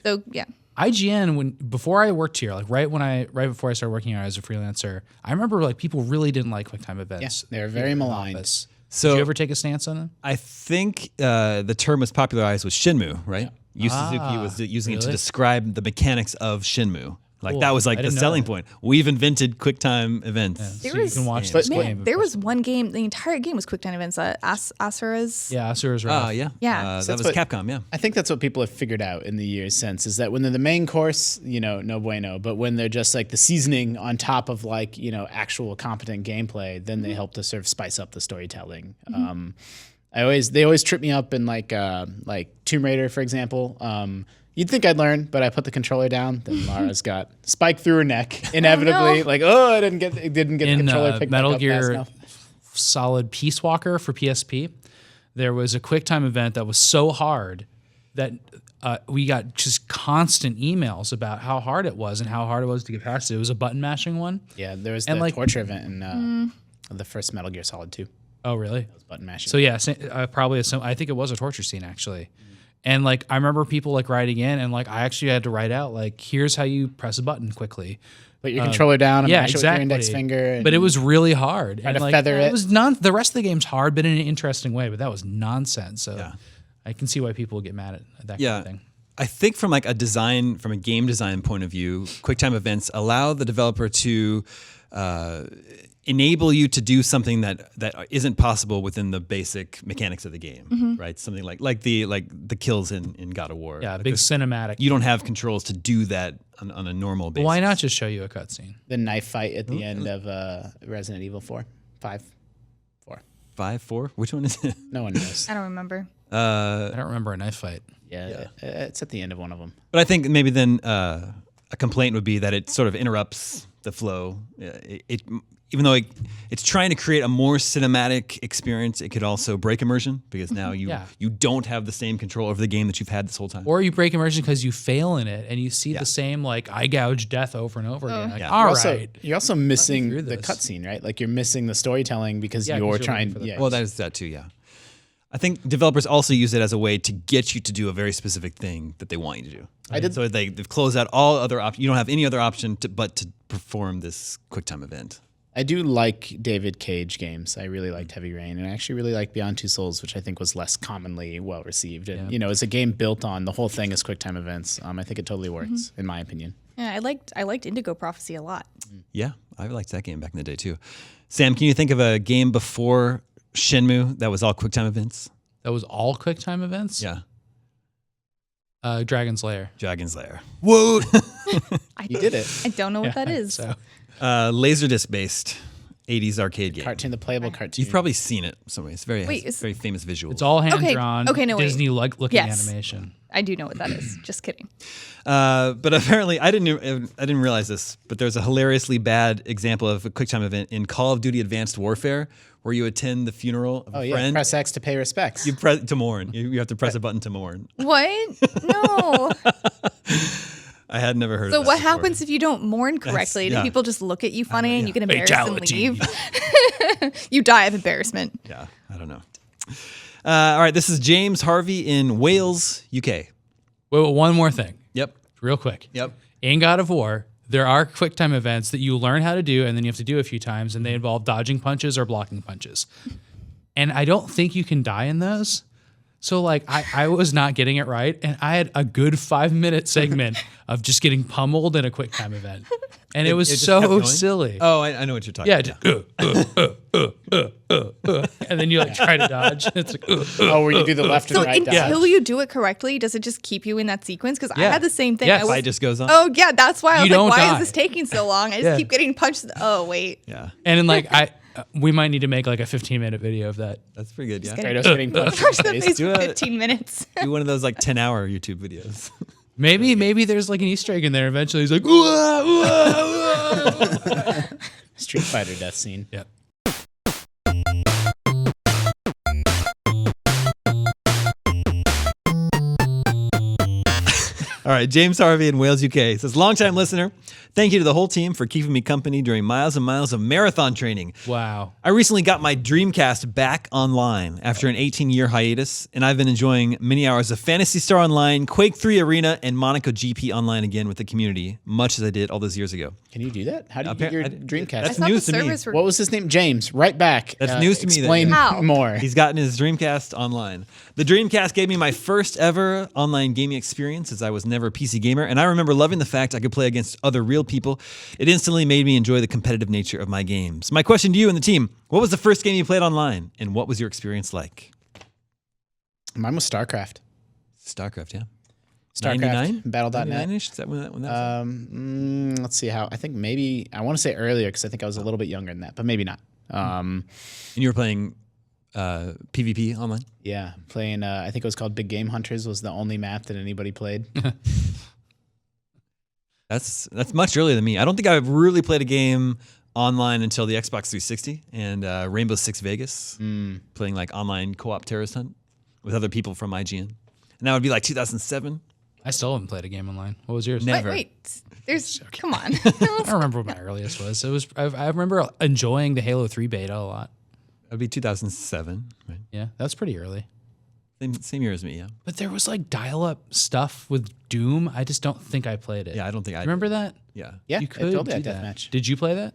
So yeah. IGN, before I worked here, like right before I started working here as a freelancer, I remember like people really didn't like QuickTime events. Yeah, they're very in the maligned. office. So Did you ever take a stance on them? I think the term was popularized with Shinmu, right? Yu Suzuki was using it to really? describe the mechanics of Shinmu. Like Cool. that was like I the didn't know selling that. point. We've invented QuickTime events. So There you was- can watch But- this but- game. There was one game, the entire game was QuickTime events. Asura's. Yeah, Asura's Oh, Wrath. yeah. Yeah. That So was that's what- Capcom, yeah. I think that's what people have figured out in the years since is that when they're the main course, you know, no bueno. But when they're just like the seasoning on top of like, you know, actual competent gameplay, then they help to sort of spice up the storytelling. They always trip me up in like Tomb Raider, for example. You'd think I'd learn, but I put the controller down. Then Lara's got spike through her neck inevitably. Like, I didn't get the In controller picked Metal back up fast Gear enough. Solid Peace Walker for PSP, there was a QuickTime event that was so hard that we got just constant emails about how hard it was and how hard it was to get past it. It was a button mashing one. Yeah, there was And the like- torture event in the first Metal Gear Solid 2. Oh, really? It was button mashing. So yeah, I think it was a torture scene actually. And like I remember people like writing in, and like I actually had to write out like, here's how you press a button quickly. Put your controller down and Yeah, mash it with exactly. your index finger. And But it was really hard. Try And to like, feather it. was the rest of the game's hard, but in an interesting way. But that was nonsense. So Yeah. I can see why people get mad at that Yeah. kind of thing. I think from like from a game design point of view, QuickTime events allow the developer to enable you to do something that isn't possible within the basic mechanics of the game, right? Something like the kills in God of War. Yeah, big Because cinematic. you don't have controls to do that on a normal basis. Why not just show you a cutscene? the knife fight at the end of Resident Evil 4. 5. 4. 5, 4? Which one is it? No one knows. I don't remember. I don't remember a knife fight. Yeah, it's at the end of one of them. But I think maybe then a complaint would be that it sort of interrupts the flow. even though it's trying to create a more cinematic experience, it could also break immersion because now you don't have the same control over the game that you've had this whole time. Or you break immersion because you fail in it and you see the same like eye gouge death over and over again. Like, all right. You're also missing through the this. cutscene, right? Like you're missing the storytelling because you're trying. looking for the Well, that is that too, yeah. I think developers also use it as a way to get you to do a very specific thing that they want you to do. So they've closed out all other options. You don't have any other option but to perform this QuickTime event. I do like David Cage games. I really liked Heavy Rain, and I actually really liked Beyond Two Souls, which I think was less commonly well received. And as a game built on the whole thing is QuickTime events, I think it totally works, in my opinion. Yeah, I liked Indigo Prophecy a lot. Yeah, I liked that game back in the day too. Sam, can you think of a game before Shenmue that was all QuickTime events? That was all QuickTime events? Yeah. Dragon's Lair. Dragon's Lair. Whoa! You did it. I don't know what that is. So. Laserdisc based 80s arcade game. Cartoon, the playable cartoon. You've probably seen it somewhere. It's very very famous visual. It's all hand drawn. Okay, no, wait. Disney looking Yes. animation. I do know what that is. Just kidding. But apparently, I didn't realize this, but there's a hilariously bad example of a QuickTime event in Call of Duty Advanced Warfare where you attend the funeral of a friend. Press X to pay respects. You press to mourn. You have to press a button to mourn. What? No. I had never heard So of that what before. happens if you don't mourn correctly? Do people just look at you funny and you get embarrassed Fatality. and leave? You die of embarrassment. Yeah, I don't know. All right, this is James Harvey in Wales, UK. Wait, one more thing, Yep. real quick. Yep. In God of War, there are QuickTime events that you learn how to do and then you have to do a few times, and they involve dodging punches or blocking punches. And I don't think you can die in those. So like I was not getting it right, and I had a good 5-minute segment of just getting pummeled in a QuickTime event, and it was just kept so going? silly. Oh, I know what you're talking Yeah, about. just, and then you like try to dodge. It's like, where you do the left So and right dodge. until you do it correctly, does it just keep you in that sequence? Because I Yeah. had the same thing. Yes. I was, Fight just goes on. oh yeah, that's why I was You like, don't why die. is this taking so long? I just Yeah. keep getting punched. Oh wait. Yeah, and then like we might need to make like a 15-minute video of that. that's pretty good. Yeah, Kratos getting punched in Punch the the face. face Do for it. 15 minutes. do one of those like 10-hour YouTube videos. Maybe there's like an Easter egg in there. Eventually, he's like, ooh, ooh, ooh. Street Fighter death scene. Yep. All right, James Harvey in Wales, UK says, longtime listener, thank you to the whole team for keeping me company during miles and miles of marathon training. Wow. I recently got my Dreamcast back online after an 18-year hiatus, and I've been enjoying many hours of Phantasy Star Online, Quake 3 Arena, and Monaco GP Online again with the community, much as I did all those years ago. Can you do that? How do you get your Dreamcast? I That's thought news the to me. servers were. What was his name? James. Right back. That's news to me that- Explain How? more. He's gotten his Dreamcast online. The Dreamcast gave me my first ever online gaming experience, as I was never a PC gamer, and I remember loving the fact I could play against other real people. It instantly made me enjoy the competitive nature of my games. My question to you and the team, what was the first game you played online, and what was your experience like? Mine was StarCraft. StarCraft, yeah. StarCraft. 99? Battle.net. 99-ish? Is that when that was? Let's see how. I think maybe I want to say earlier because I think I was a little bit younger than that, but maybe not. And you were playing PvP online? Yeah, playing. I think it was called Big Game Hunters. Was the only map that anybody played. That's much earlier than me. I don't think I've really played a game online until the Xbox 360 and Rainbow Six Vegas, playing like online co-op terrorist hunt with other people from IGN. And that would be like 2007. I still haven't played a game online. What was yours? Never. Wait. There's. Come on. I don't remember what my earliest was. It was. I remember enjoying the Halo 3 beta a lot. That would be 2007. Right? Yeah, that's pretty early. Same year as me, yeah. But there was like dial-up stuff with Doom. I just don't think I played it. Yeah, I don't think I Remember that? Yeah. Yeah, You I could totally do had that. deathmatch. Did you play that?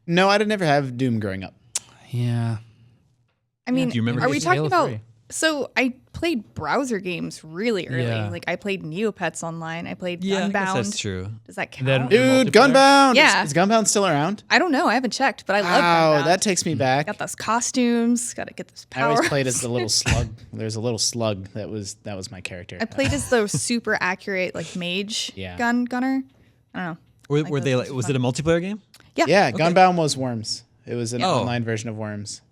No, I did never have Doom growing up. Yeah. I mean, Do you remember are we Just talking Halo about? 3? So I played browser games really early. Yeah. Like I played Neopets online. I played Yeah, I guess Gunbound. that's true. Does that count? Then- Dude, Multiplayer? Gunbound. Yeah. Is Gunbound still around? I don't know. I haven't checked, but I love Wow, Gunbound. that takes me back. Got those costumes. Got to get those I power. always played as the little slug. There's a little slug that was my character. I played as the super accurate like mage Yeah. gunner. I don't know. Were they like, was it a multiplayer game? Yeah, Gunbound was Worms. It was an Oh. online version of Worms.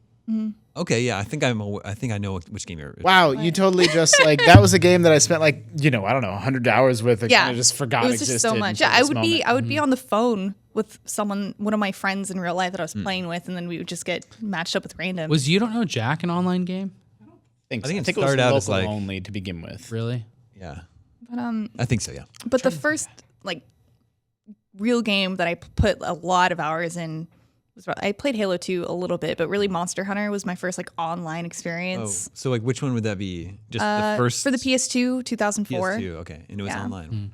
Okay, yeah, I think I know which game you're. Wow, you totally just like that was a game that I spent like I don't know 100 hours with. I Yeah, kind of just forgot it was existed. just so much. until Yeah, this moment. I would be on the phone with one of my friends in real life that I was playing with, and then we would just get matched up with random. Was You Don't Know Jack an online game? I think think it it was started out local as, like- only to begin with. Really? Yeah. But I think so, yeah. But the first like real game that I put a lot of hours in was I played Halo 2 a little bit, but really Monster Hunter was my first like online Oh, experience. so like which one would that be? Just the first For the PS2, 2004. PS2, okay. And it was Yeah. online.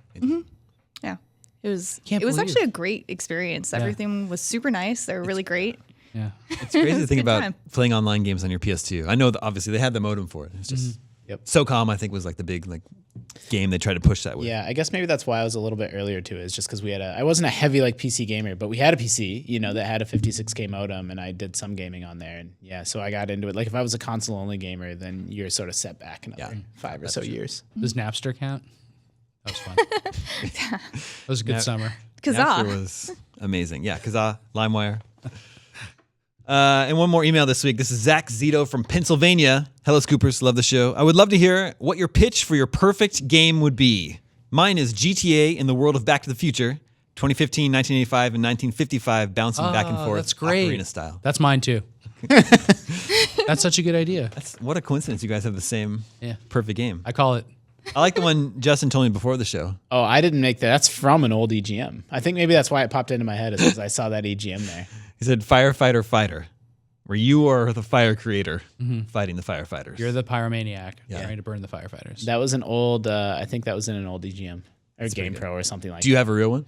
Yeah. It was Can't it was believe- actually a great experience. Everything was super nice. They were really great. Yeah. It's crazy to think good about time. playing online games on your PS2. I know that obviously they had the modem for it. It's just Yep. SOCOM, I think, was like the big like game they tried to push that with. Yeah, I guess maybe that's why I was a little bit earlier to it. Is just because I wasn't a heavy like PC gamer, but we had a PC, that had a 56K modem, and I did some gaming on there. And yeah, so I got into it. Like if I was a console only gamer, then you're sort of set back another 5 or so years. Does Napster count? That was fun. That was a good summer. Napster Kazaa. was amazing. Yeah, Kazaa, LimeWire. And one more email this week. This is Zack Zito from Pennsylvania. Hello, Scoopers. Love the show. I would love to hear what your pitch for your perfect game would be. Mine is GTA in the world of Back to the Future, 2015, 1985, and 1955, bouncing back and forth. That's great. Ocarina style. That's mine too. That's such a good idea. What a coincidence. You guys have the same perfect game. I call it. I like the one Justin told me before the show. Oh, I didn't make that. That's from an old EGM. I think maybe that's why it popped into my head, is because I saw that EGM there. He said firefighter fighter, where you are the fire creator fighting the firefighters. You're the pyromaniac trying to burn the firefighters. That was an old. I think that was in an old EGM or Game Pro or something like. Do you have a real one?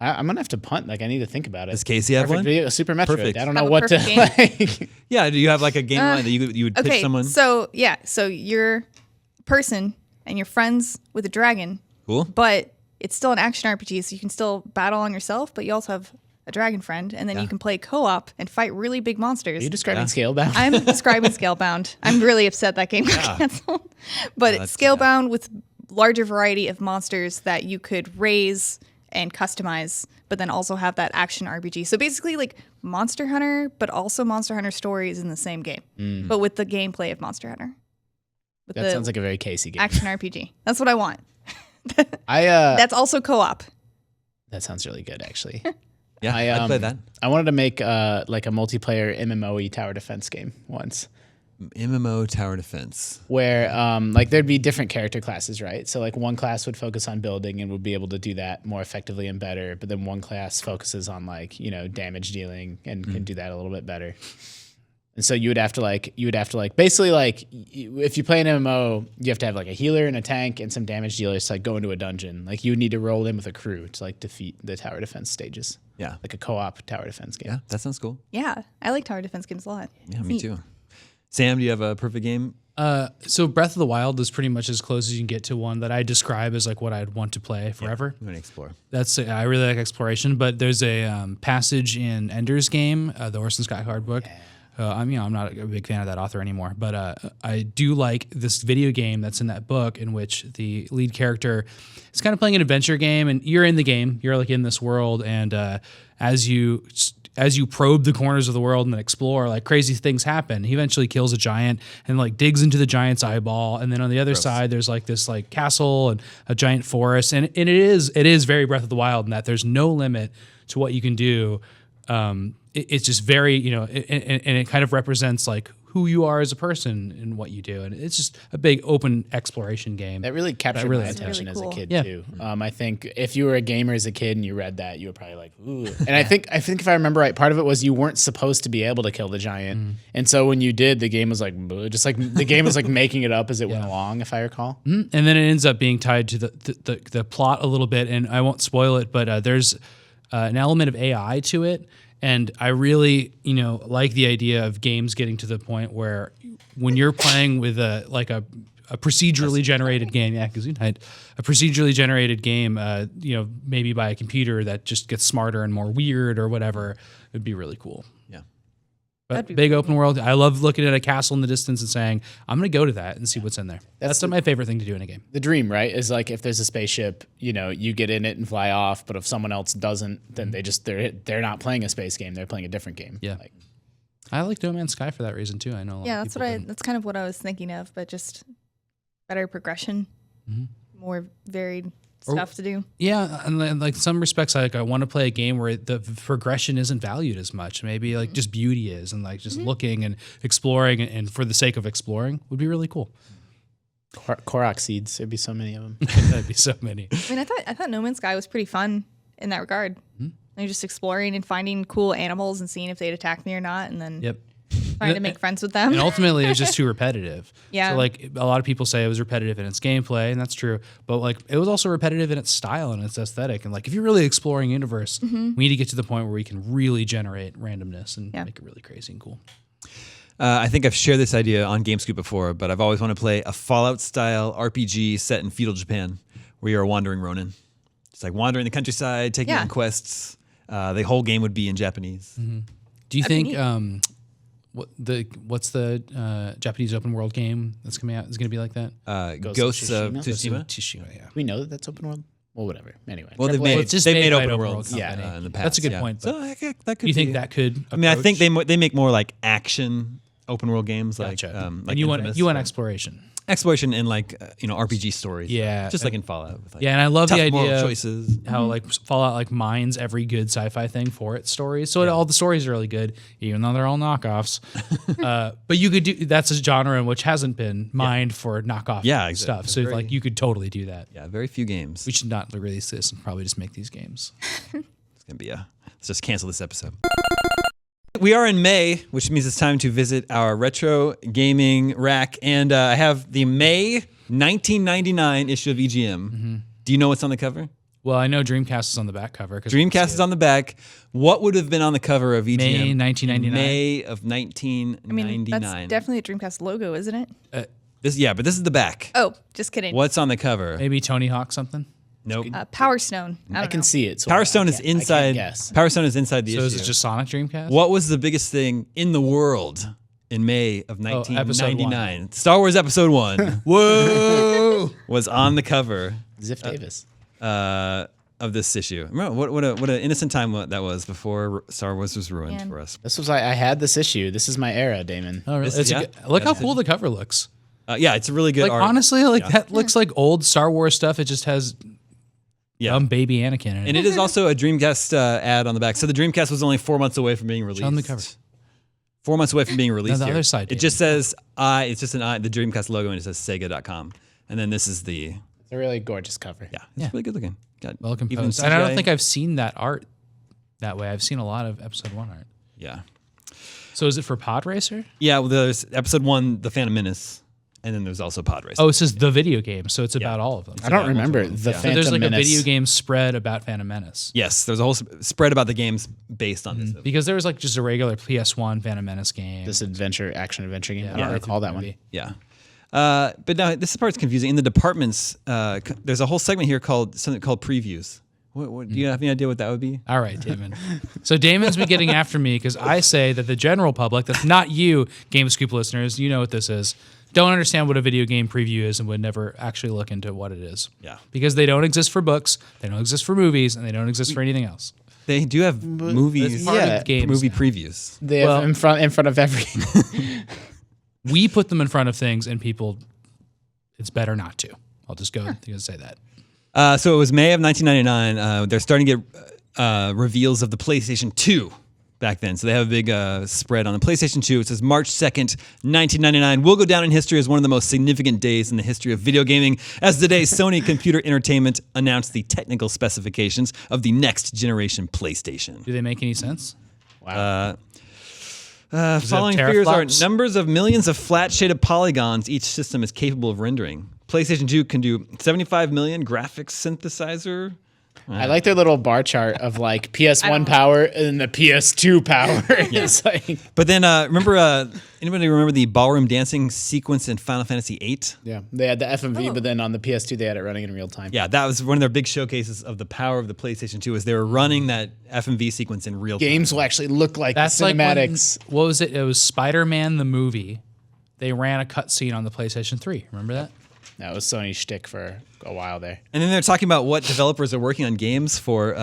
I'm gonna have to punt. Like I need to think about it. Does Casey have Perfect one? Video, Super Metroid. Perfect. I don't Have know a what to perfect like. Yeah. Do you have like a game line that you would pitch Okay, someone? so you're a person and you're friends with a dragon, Cool. but it's still an action RPG, so you can still battle on yourself, but you also have a dragon friend, and then you can play co-op and fight really big monsters. Are you describing Scalebound? I'm describing Scalebound. I'm really upset that game got canceled. But it's Scalebound with larger variety of monsters that you could raise and customize, but then also have that action RPG. So basically like Monster Hunter, but also Monster Hunter stories in the same game, but with the gameplay of Monster Hunter. With That sounds like a very Casey game. action RPG. That's what I want. That's That's also co-op. that sounds really good, actually. Yeah, I I'd play that. I wanted to make like a multiplayer MMOE tower defense game once, MMO tower defense. where like there'd be different character classes, right? So like one class would focus on building and would be able to do that more effectively and better, but then one class focuses on like damage dealing and can do that a little bit better. And so you would have to basically like if you play an MMO, you have to have like a healer and a tank and some damage dealers to like go into a dungeon. Like you would need to roll in with a crew to like defeat the tower defense stages. Yeah. Like a co-op tower defense game. Yeah, that sounds cool. Yeah, I like tower defense games a lot. Yeah, me too. Sam, do you have a perfect game? So Breath of the Wild is pretty much as close as you can get to one that I describe as like what I'd want to play forever. I'm going to explore. I really like exploration, but there's a passage in Ender's Game, the Orson Scott Card book. I'm not a big fan of that author anymore, but I do like this video game that's in that book in which the lead character is kind of playing an adventure game, and you're in the game, you're like in this world, and as you probe the corners of the world and explore, like crazy things happen. He eventually kills a giant and like digs into the giant's eyeball, and then on the other side there's like this like castle and a giant forest, and it is very Breath of the Wild in that there's no limit to what you can do. It's just very, and it kind of represents like who you are as a person and what you do. And it's just a big open exploration game. That really captured really my like. attention Really as a cool. kid Yeah. too. I think if you were a gamer as a kid and you read that, you were probably like, ooh. And I think if I remember right, part of it was you weren't supposed to be able to kill the giant. And so when you did, the game was like, just like the game was like making it up as it went along, if I recall. And then it ends up being tied to the plot a little bit, and I won't spoil it, but there's an element of AI to it. And I really, like the idea of games getting to the point where when you're playing with a procedurally generated game, a procedurally generated game, maybe by a computer that just gets smarter and more weird or whatever, it'd be really cool. Yeah. But That'd be big really open world. I love looking at a castle in the distance and saying, I'm going to go to that and see what's in there. That's my favorite thing to do in a game. The dream, right, is like if there's a spaceship, you get in it and fly off. But if someone else doesn't, then they're not playing a space game. They're playing a different game. Yeah. Like, I like No Man's Sky for that reason too. I know. A lot Yeah, of that's people that's kind of what I was thinking of, but just better progression, more varied stuff to do. Yeah, and like in some respects, I want to play a game where the progression isn't valued as much. Maybe like just beauty is, and like just looking and exploring, and for the sake of exploring would be really cool. Korok seeds. There'd be so many of them. That'd be so many. I mean, I thought No Man's Sky was pretty fun in that regard. You're just exploring and finding cool animals and seeing if they'd attack me or not, and then Yep. trying to make friends with them. And ultimately, it was just too repetitive. Yeah. So like a lot of people say it was repetitive in its gameplay, and that's true. But like it was also repetitive in its style and its aesthetic. And like if you're really exploring universe, we need to get to the point where we can really generate randomness and make it really crazy and cool. I think I've shared this idea on GameScoop before, but I've always wanted to play a Fallout-style RPG set in feudal Japan, where you're a wandering Ronin. It's like wandering the countryside, taking on quests. The whole game would be in Japanese. Do you That'd be think what's the Japanese open world game that's coming out is going to be like that? Ghosts of Tsushima? Tsushima. Tsushima, yeah. We know that that's open world. Well, whatever. Anyway. Well, they've AAA. made, it's just they've made made by open an open worlds world company. in the past. That's a good yeah. point, So but that could Do you think be- that could? I mean, I think approach? they make more like action open world games, Gotcha. like and you want Infamous, exploration. exploration and like RPG stories. Yeah. just like in Fallout. With, like, Yeah, and I love the tough moral idea choices. how like Fallout like mines every good sci-fi thing for its stories. So all the stories are really good, even though they're all knockoffs. But you could do that's a genre in which hasn't been mined for knockoff stuff. So very- like you could totally do that. Yeah, very few games. We should not release this and probably just make these games. It's gonna be let's just cancel this episode. We are in May, which means it's time to visit our retro gaming rack, and I have the May 1999 issue of EGM. Do you know what's on the cover? Well, I know Dreamcast is on the back cover. Dreamcast is on the back. What would have been on the cover of EGM? May 1999? May of I mean, 1999. that's definitely a Dreamcast logo, isn't it? But this is the back. Oh, just kidding. What's on the cover? Maybe Tony Hawk something. Nope. Power Stone. I I don't can know. see it. So Power Stone is I can't inside. guess. Power Stone is inside the So issue. is it just Sonic Dreamcast? What was the biggest thing in the world in May of episode 1999? Star Wars Episode 1. Whoa! Was on the cover Ziff Davis. of this issue. Remember what an innocent time that was before Star Wars was ruined Man. for us. This was I had this issue. This is my era, Damon. Oh, really? This- It's a yeah. good- look how cool the cover looks. Yeah, it's a really good Like art. honestly, like that looks like old Star Wars stuff. It just has Yeah. baby Anakin in it. And it is also a Dreamcast ad on the back. So the Dreamcast was only 4 months away from being released. on the cover. 4 months away from being released. the here. other side, It just says it's just the Dreamcast logo, and it says Sega.com. And then this is the It's a really gorgeous cover. it's really good looking. Got well even composed. And I don't CGI. think I've seen that art that way. I've seen a lot of episode 1 art. Yeah. So is it for Pod Racer? Yeah, well, there's episode 1, The Phantom Menace, and then there's also Pod Racer. Oh, it says the video game, so it's about all of them. I don't remember the So Phantom there's like Menace. a video game spread about Phantom Menace. Yes, there's a whole spread about the games based on this. Because there was like just a regular PS1 Phantom Menace game. This action adventure game. I Yeah, don't recall that one. movie. Yeah. But now this part's confusing. In the departments, there's a whole segment here called something called previews. Do you have any idea what that would be? All right, Damon. So Damon's been getting after me because I say that the general public, that's not you, GameScoop listeners, you know what this is, don't understand what a video game preview is and would never actually look into what it is. Yeah. Because they don't exist for books, they don't exist for movies, and they don't exist for anything else. They do have movies, Part Yeah. of games movie now. previews. They have Well- in front of every. We put them in front of things, and people, it's better not to. I'll just go and say that. So it was May of 1999. They're starting to get reveals of the PlayStation 2 back then. So they have a big spread on the PlayStation 2. It says March 2nd, 1999 will go down in history as one of the most significant days in the history of video gaming, as the day Sony Computer Entertainment announced the technical specifications of the next generation PlayStation. Do they make any sense? Wow. Following have figures are teraflops? numbers of millions of flat shaded polygons each system is capable of rendering. PlayStation 2 can do 75 million graphics synthesizer. I like their little bar chart of like PS1 power and the PS2 power. It's like, But then remember, anybody remember the ballroom dancing sequence in Final Fantasy VIII? yeah, they had the FMV, but then on the PS2 they had it running in real time. Yeah, that was one of their big showcases of the power of the PlayStation 2 is they were running that FMV sequence in real time. Games will actually look like That's the like when- cinematics. what was it? It was Spider-Man the movie. They ran a cutscene on the PlayStation 3. Remember that? That was Sony's shtick for a while there. And then they're talking about what developers are working on games for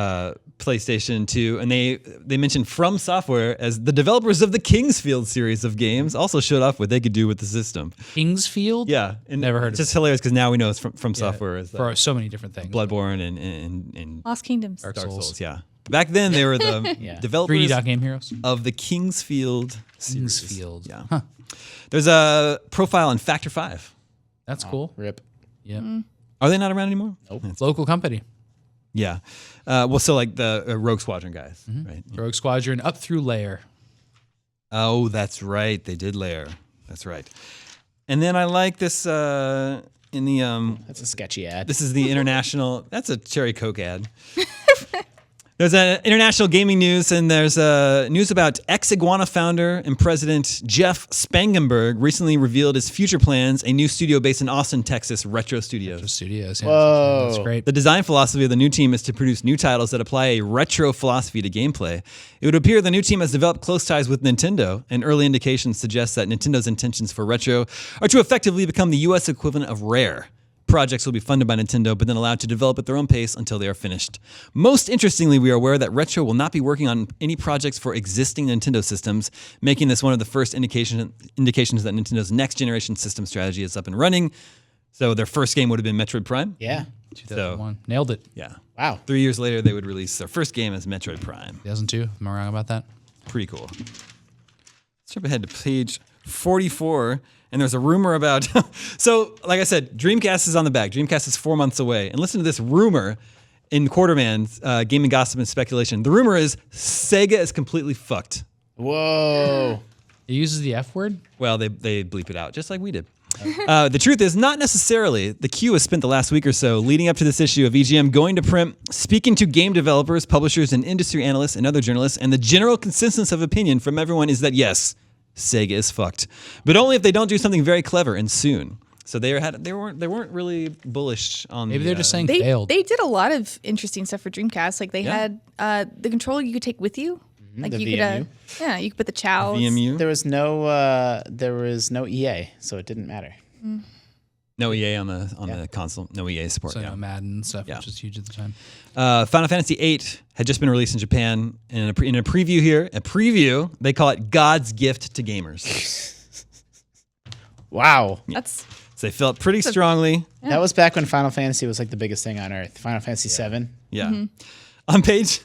PlayStation 2, and they mentioned From Software as the developers of the Kingsfield series of games also showed off what they could do with the system. Kingsfield? Yeah, and Never heard of it's just hilarious because now we know it's from Software as For so many different things. Bloodborne and Lost Kingdoms. Dark Dark Souls. Souls. Yeah, back then they were the Yeah. developers 3D Game Heroes. of the Kingsfield series. Kingsfield. Yeah. Huh. There's a profile on Factor 5. That's cool. Rip. Yeah. Are they not around anymore? Local company. Yeah. Well, so like the Rogue Squadron guys, right? Rogue Squadron up through Lair. Oh, that's right. They did layer. That's right. And then I like this in the That's a sketchy ad. this is the international. That's a Cherry Coke ad. There's an international gaming news, and there's news about ex-Iguana founder and president Jeff Spangenberg recently revealed his future plans, a new studio based in Austin, Texas, Retro Studios. Studios. Yeah, Whoa. That's great. The design philosophy of the new team is to produce new titles that apply a retro philosophy to gameplay. It would appear the new team has developed close ties with Nintendo, and early indications suggest that Nintendo's intentions for retro are to effectively become the U.S. equivalent of Rare. Projects will be funded by Nintendo, but then allowed to develop at their own pace until they are finished. Most interestingly, we are aware that Retro will not be working on any projects for existing Nintendo systems, making this one of the first indications that Nintendo's next generation system strategy is up and running. So their first game would have been Metroid Prime. Yeah. 2001. Nailed it. Yeah. Wow. 3 years later, they would release their first game as Metroid Prime. 2002. Am I wrong about that? Pretty cool. Let's jump ahead to page 44. And there's a rumor about, so like I said, Dreamcast is on the back. Dreamcast is 4 months away. And listen to this rumor in Quarterman's Gaming Gossip and Speculation. The rumor is Sega is completely fucked. Whoa. It uses the F word? Well, they bleep it out, just like we did. The truth is, not necessarily. The Q has spent the last week or so leading up to this issue of EGM going to print, speaking to game developers, publishers, and industry analysts and other journalists, and the general consensus of opinion from everyone is that yes, Sega is fucked, but only if they don't do something very clever and soon. So they weren't really bullish on. Maybe they're just saying They failed. did a lot of interesting stuff for Dreamcast. Like they had the controller you could take with you. Like the you VMU. could, you could put the chows. VMU. There was no EA, so it didn't matter. No EA on the console. No EA support. So, yeah. Madden and stuff, Yeah. which was huge at the time. Final Fantasy VIII had just been released in Japan, and in a preview here, they call it God's gift to gamers. Wow. That's So they felt pretty strongly. That was back when Final Fantasy was like the biggest thing on earth. Final Fantasy 7. Yeah. On page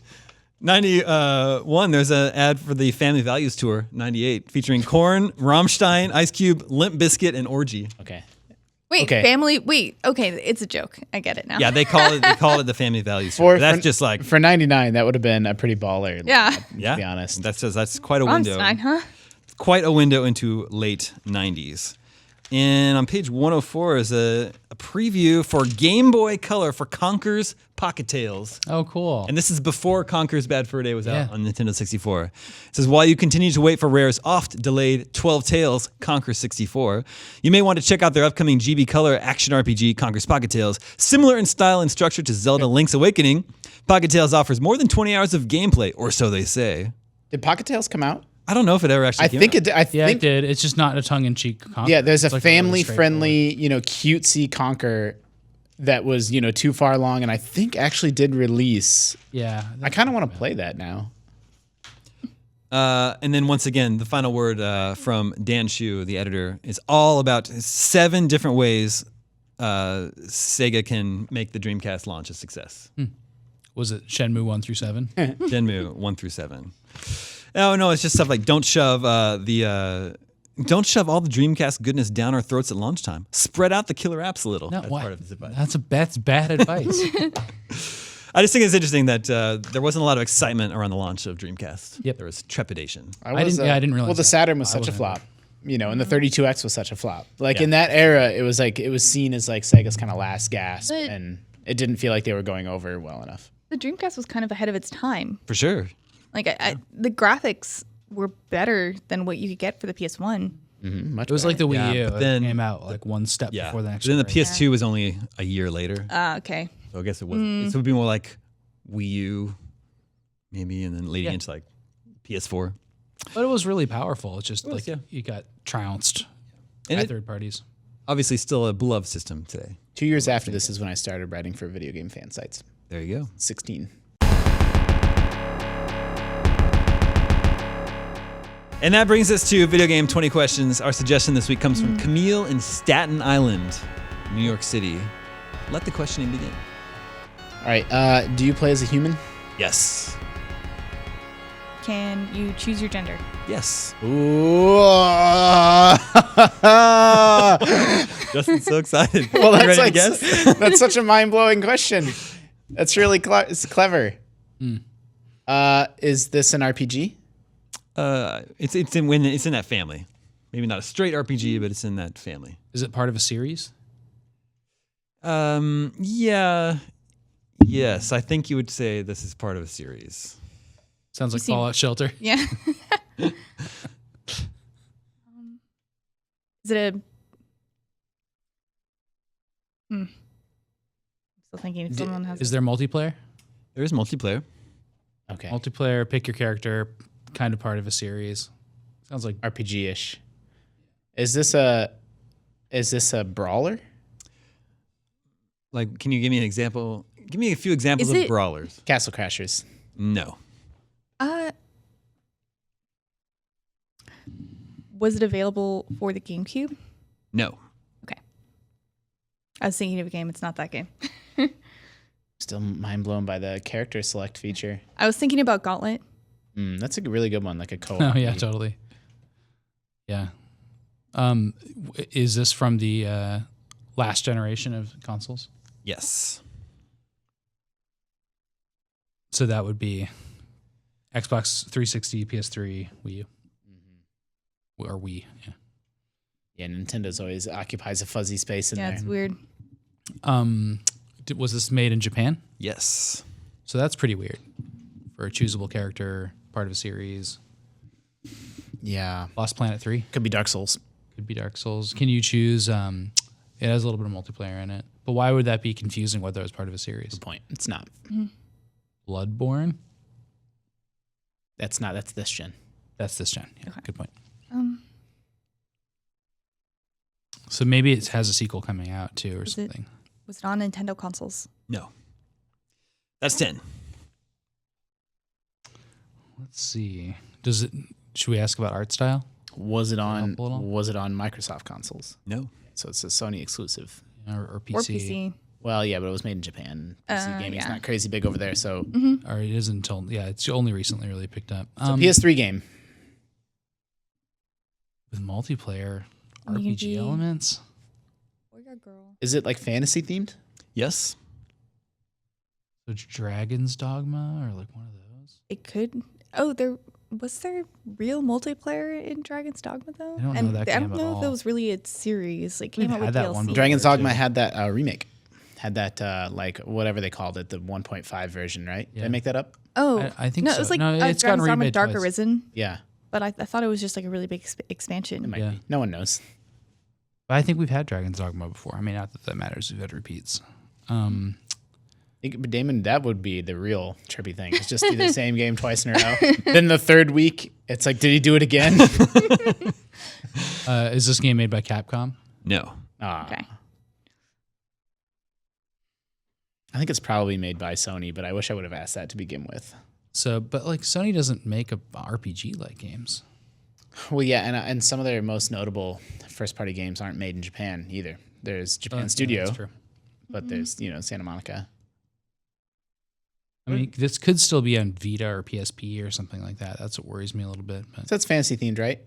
91, there's an ad for the Family Values Tour 98 featuring Korn, Rammstein, Ice Cube, Limp Bizkit, and Orgy. Okay. wait, Okay. family. Wait, okay, it's a joke. I get it now. Yeah, they call it the Family Values Tour. That's just like for 99, that would have been a pretty baller. Yeah. yeah. To be honest. That's quite a window. Rammstein, huh? Quite a window into late 90s. And on page 104 is a preview for Game Boy Color for Conker's Pocket Tales. Oh, cool. And this is before Conker's Bad Fur Day was out Yeah. on Nintendo 64. It says, while you continue to wait for Rare's oft-delayed 12 Tales, Conker 64, you may want to check out their upcoming GB Color action RPG, Conker's Pocket Tales. Similar in style and structure to Zelda Link's Awakening, Pocket Tales offers more than 20 hours of gameplay, or so they say. Did Pocket Tales come out? I don't know if it ever actually I came think out. it did. I yeah, think it did. It's just not a tongue-in-cheek Conker. Yeah, there's It's a like really family-friendly, cutesy Conker that was, too far along, and I think actually did release. Yeah. I kind of want to play that now. And then once again, the final word from Dan Shu, the editor, is all about 7 different ways Sega can make the Dreamcast launch a success. Was it Shenmue 1 through 7? Shenmue 1 through 7. Oh no, it's just stuff like don't shove all the Dreamcast goodness down our throats at launch time. Spread out the killer apps a little. No, That's what? part of his advice. That's bad advice. I just think it's interesting that there wasn't a lot of excitement around the launch of Dreamcast. Yep. There was trepidation. I didn't realize Well, the that. Saturn was I such a wasn't flop, and the 32X was such a flop. Like Yeah. in that era, it was seen as like Sega's kind of last gasp, But- and it didn't feel like they were going over well enough. The Dreamcast was kind of ahead of its time. For sure. Like the graphics were better than what you could get for the PS1. Much It was like the Wii Yeah, U. but then- It came out like one step Yeah. before the next. But then the generation. PS2 was only a year later. Okay. So I guess it wasn't. It would be more like Wii U, maybe, and then leading into like PS4. But it was really powerful. It's just was, like yeah. you got trounced And by it- third parties. Obviously, still a beloved system today. 2 years after this is when I started writing for video game fan sites. There you go. 16. And that brings us to Video Game 20 Questions. Our suggestion this week comes from Camille in Staten Island, New York City. Let the questioning begin. All right. Do you play as a human? Yes. Can you choose your gender? Yes. Ooh. Justin's so excited. Well, You that's ready like to guess? that's such a mind-blowing question. That's really it's clever. Is this an RPG? It's in that family. Maybe not a straight RPG, but it's in that family. Is it part of a series? Yeah. Yes, I think you would say this is part of a series. Sounds like seem- Fallout Shelter. Yeah. Is it a? I'm still thinking if someone has. Is there multiplayer? There is multiplayer. Okay. Multiplayer, pick your character, kind of part of a series. Sounds like RPG-ish. Is this a brawler? Like, can you give me an example? Give me a few examples Is of it- brawlers. Castle Crashers. No. Was it available for the GameCube? No. Okay. I was thinking of a game. It's not that game. Still mind blown by the character select feature. I was thinking about Gauntlet. That's a really good one, like a co-op. oh yeah, totally. Yeah. Is this from the last generation of consoles? Yes. So that would be Xbox 360, PS3, Wii U, or Wii. Yeah. Yeah, Nintendo's always occupies a fuzzy space in Yeah, there. it's weird. Was this made in Japan? Yes. So that's pretty weird for a choosable character, part of a series. Yeah, Lost Planet 3 could be Dark Souls. could be Dark Souls. Can you choose? It has a little bit of multiplayer in it, but why would that be confusing? Whether it was part of a series? Good point. It's not. Bloodborne. That's not. That's this gen. That's this gen. Yeah, Okay. good point. Um, So maybe it has a sequel coming out too, or Was it- something. was it on Nintendo consoles? No. That's 10. Let's see. Does it? Should we ask about art style? Was it on? help a little? Was it on Microsoft consoles? No. So it's a Sony exclusive. Or PC? Or PC? Well, yeah, but it was made in Japan. PC gaming's yeah. not crazy big over there. So Or it is until it's only recently really picked up. PS3 game. With multiplayer You can RPG be- elements. Boy or girl? Is it like fantasy themed? Yes. So it's Dragon's Dogma or like one of those. It could. Oh, there was there real multiplayer in Dragon's Dogma though. I don't know and that I game don't at know if it all. was really a series. Like We've came out with had that DLC. one before. Dragon's too. Dogma had that remake. Had that like whatever they called it, the 1.5 version, right? Did I Yeah. make that up? Oh, I think no. so. It was like No, it's gotten Dragon's Dogma remade Dark twice. Arisen, Yeah, but I thought it was just like a really big expansion. it might Yeah. be. No one knows. But I think we've had Dragon's Dogma before. I mean, not that that matters. We've had repeats. But Damon, that would be the real trippy thing. It's just do the same game twice in a row. Then the third week, it's like, did he do it again? Is this game made by Capcom? No. Okay. I think it's probably made by Sony, but I wish I would have asked that to begin with. So, but like Sony doesn't make RPG like games. Well, yeah, and some of their most notable first-party games aren't made in Japan either. There's Japan Yeah, Studio, that's true. but there's Santa Monica. I mean, this could still be on Vita or PSP or something like that. That's what worries me a little bit. But So it's fantasy themed, right?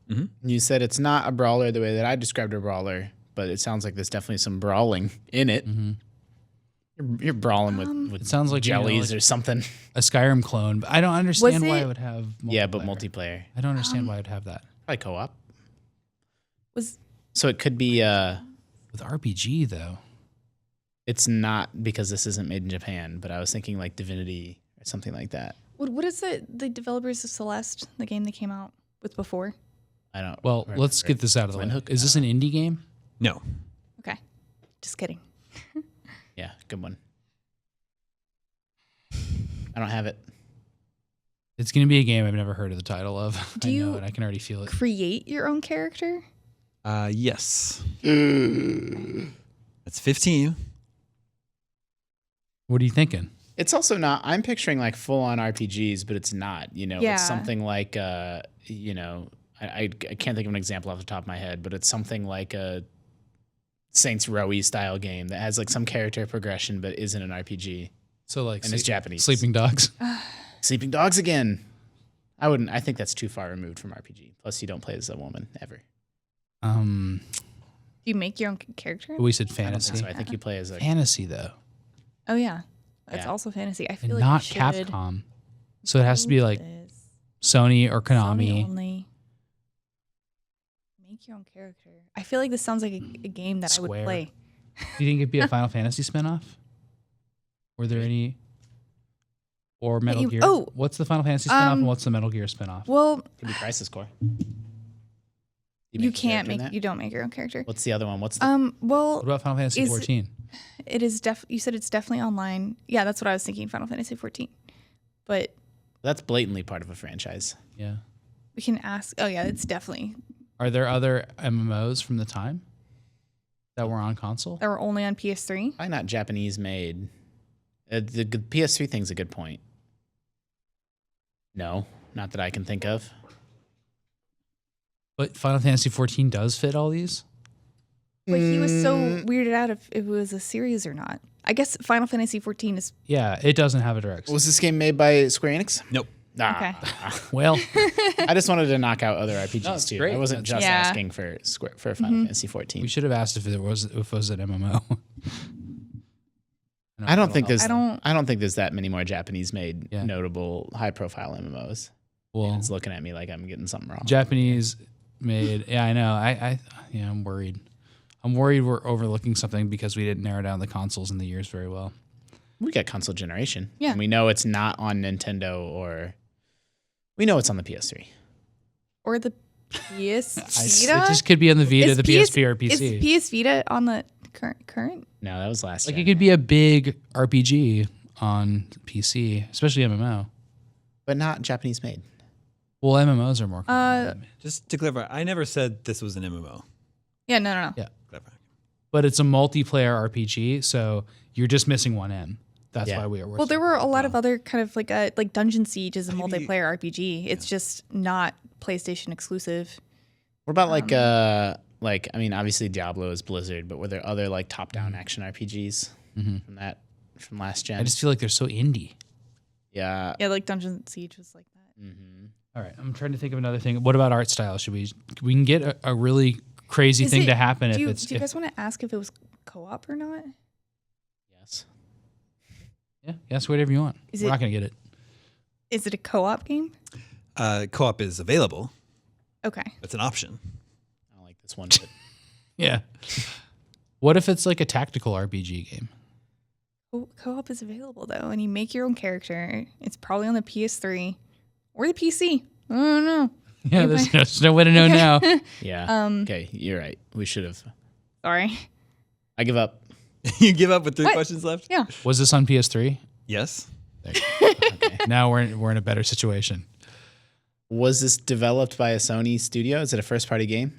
Mm-hmm. You said it's not a brawler the way that I described a brawler, but it sounds like there's definitely some brawling in it. You're brawling with it sounds like jellies like or something. a Skyrim clone. But I don't understand why it- it would have. Yeah, but multiplayer. multiplayer, I don't understand why it would have that probably co-op. Was So it could be. with RPG though. It's not because this isn't made in Japan, but I was thinking like Divinity or something like that. what is the developers of Celeste, the game they came out with before? I don't. Well, remember. let's get this out of the way. Flint Hook? Is this an indie game? No. Okay, just kidding. Yeah, good one. I don't have it. It's going to be a game I've never heard of the title of. Do I know you- it. I can already feel it. Create your own character? Yes. That's 15. What are you thinking? It's also not. I'm picturing like full on RPGs, but it's not. You know, Yeah. it's something like you know, I can't think of an example off the top of my head, but it's something like a Saints Row style game that has like some character progression, but isn't an RPG. So like And it's Japanese. Sleeping Dogs. Sleeping Dogs again. I wouldn't. I think that's too far removed from RPG. Plus, you don't play as a woman ever. Do you make your own character? We said I don't fantasy. think so. I think you play as a. Fantasy though, Oh yeah, it's Yeah. also fantasy. I feel and like not we should Capcom. So it has to be do like this. Sony or Sony Konami. only. Make your own character. I feel like this sounds like a game that I Square. would play. Do you think it'd be a Final Fantasy spinoff? Were there any? Or Metal you- Gear? oh, What's the Final Fantasy spinoff and what's the Metal Gear spinoff? Well, Could be Crisis Core. you make a can't character in make. that? You don't make your own character. What's the other one? What's the? Well, What about Final Fantasy is- 14? it is you said it's definitely online. Yeah, that's what I was thinking. Final Fantasy 14, but That's blatantly part of a franchise. Yeah. we can ask. Oh yeah, it's definitely. Are there other MMOs from the time that were on console? That were only on PS3. Why not Japanese made? The PS3 thing's a good point. No, not that I can think of. But Final Fantasy 14 does fit all these? But he was so Mm. weirded out if it was a series or not. I guess Final Fantasy 14 is Yeah, it doesn't have a direct. Was this game made by Square Enix? Nope. Nah. Well, I just wanted to knock out other RPGs No, it's too. great. I wasn't just Yeah. asking for Final Fantasy 14. we should have asked if it was an MMO. I don't think there's. I don't- I don't think there's that many more Japanese made Yeah. notable high profile MMOs. Well, It's looking at me like I'm getting something wrong. Japanese made. Yeah, I know. I'm worried. I'm worried we're overlooking something because we didn't narrow down the consoles in the years very well. We got console generation. Yeah. And we know it's not on Nintendo or. We know it's on the PS3. or the PS It Vita. just could be on the Vita, Is the PS PSP, or PC. Is PS Vita on the current? No, that was last Like gen. it could be a big RPG on PC, especially MMO. But not Japanese made. Well, MMOs are more common. Just to clarify, I never said this was an MMO. Yeah, no. Yeah. Clarify. But it's a multiplayer RPG, so you're just missing one M. That's Yeah. why we are. Well, there were a lot of other kind of like Dungeon Siege is a Maybe- multiplayer RPG. It's just not PlayStation exclusive. What about like I mean, obviously Diablo is Blizzard, but were there other like top-down action RPGs from last gen? I just feel like they're so indie. yeah. Yeah, like Dungeon Siege was like that. All right, I'm trying to think of another thing. What about art style? Should we can get a really crazy Is thing it- to happen Do you, if it's do you guys want to ask if it was co-op or not? Yes. yeah, yes, whatever you want. Is We're it- not gonna get it. Is it a co-op game? Co-op is available. Okay. It's an option. I don't like this one bit. Yeah. What if it's like a tactical RPG game? Co-op is available though, and you make your own character. It's probably on the PS3 or the PC. I don't know. Yeah, there's no way to know now. Yeah. Okay, you're right. We should have. Sorry. I give up. You give up with 3 What? questions left? Yeah. Was this on PS3? Yes. Now we're in a better situation. Was this developed by a Sony studio? Is it a first-party game?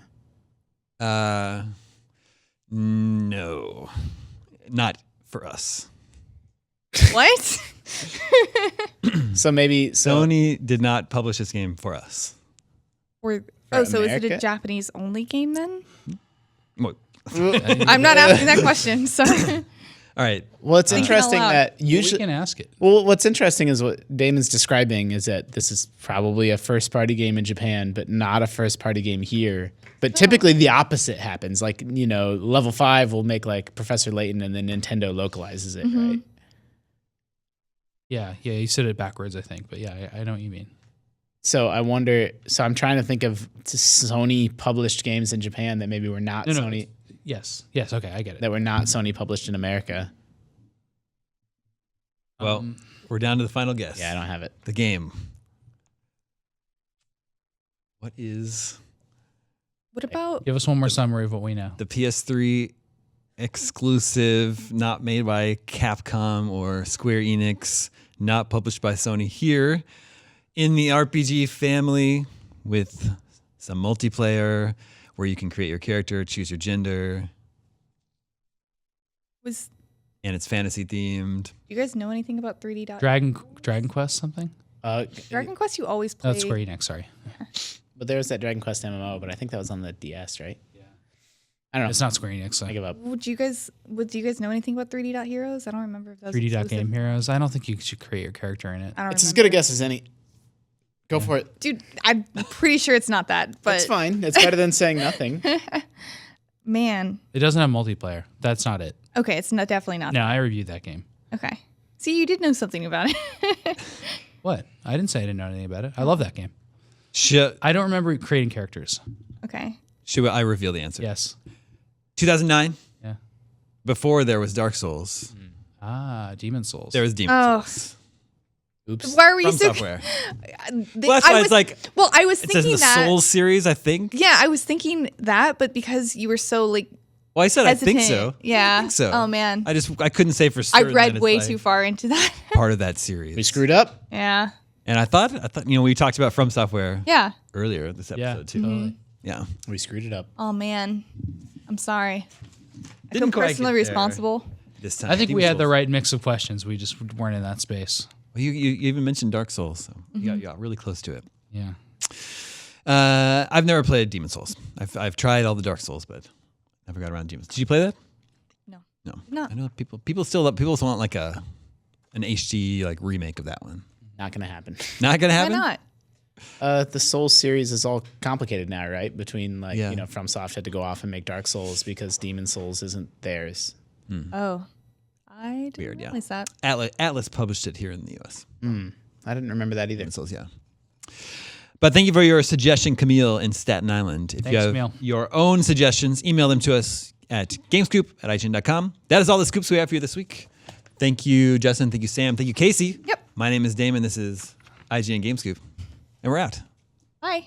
No. Not for us. What? So maybe Sony did not publish this game for us. or For so is it a America? Japanese only game then? Well, I'm not asking that question. Sorry. all right. Well, it's Thinking interesting out loud. that We usually. can ask it. Well, what's interesting is what Damon's describing is that this is probably a first-party game in Japan, but not a first-party game here. But typically the opposite happens. Like, you know, Level 5 will make like Professor Layton and then Nintendo localizes it, right? Yeah, you said it backwards, I think, but yeah, I know what you mean. So I wonder. So I'm trying to think of Sony published games in Japan that maybe were not No, Sony, yes, okay, I get it. that were not Sony published in America. Well, we're down to the final guess. Yeah, I don't have it. The game. What is What about Give us one more summary of what we know. the PS3 exclusive, not made by Capcom or Square Enix, not published by Sony here, in the RPG family with some multiplayer where you can create your character, choose your gender. was and it's fantasy themed. Do you guys know anything about 3D dot? Dragon Quest something? Dragon Quest you always play. That's Square Enix, sorry. But there was that Dragon Quest MMO, but I think that was on the DS, right? Yeah. I don't know. It's not Square Enix. So. I give up. Do you guys know anything about 3D dot heroes? I don't remember if that was 3D dot exclusive. Game Heroes. I don't think you should create your character in it. I don't It's as remember. good a guess as any. Go for it. Dude, I'm pretty sure it's not that, but It's fine. It's better than saying nothing. man. It doesn't have multiplayer. That's not it. Okay, it's not definitely not No, I reviewed that game. that. Okay. See, you did know something about it. What? I didn't say I didn't know anything about it. I love that game. Should I don't remember creating characters. Okay. I reveal the answer? Yes. 2009. Yeah. Before there was Dark Souls, Demon Souls. there was Demon Oh. Souls. Oops. Why were you From so software. Well, Well, that's why it's like Well, I was it says in thinking the that. Souls series, I think. Yeah, I was thinking that, but because you were so like Well, I said hesitant. I think so. Yeah. I think so. Oh man. I couldn't say for I certain. that read it's way like too far into that. part of that series. We screwed up. Yeah. And I thought we talked about From Software Yeah. earlier this Yeah, episode too. totally. Yeah. We screwed it up. Oh man. I'm sorry. I Didn't feel quite personally get there responsible. This time. I think we Demon had the Souls. right mix of questions. We just weren't in that space. Well, you even mentioned Dark Souls, so you got really close to it. Yeah. I've never played Demon Souls. I've tried all the Dark Souls, but never got around to Demons. Did you play that? No. No. No. I know people still want like an HD like remake of that one. Not gonna happen. Not gonna Why happen. The Souls series is all complicated now, right? Between like Yeah. FromSoft had to go off and make Dark Souls because Demon Souls isn't theirs. Oh. I didn't Weird, yeah. realize that. Atlas published it here in the U.S. I didn't remember that either. Demon Souls, yeah. But thank you for your suggestion, Camille in Staten Island. If you Thanks, have Camille. your own suggestions, email them to us at gamescoop@ign.com. That is all the scoops we have for you this week. Thank you, Justin. Thank you, Sam. Thank you, Casey. Yep. My name is Damon. This is IGN Game Scoop. And we're out. Bye.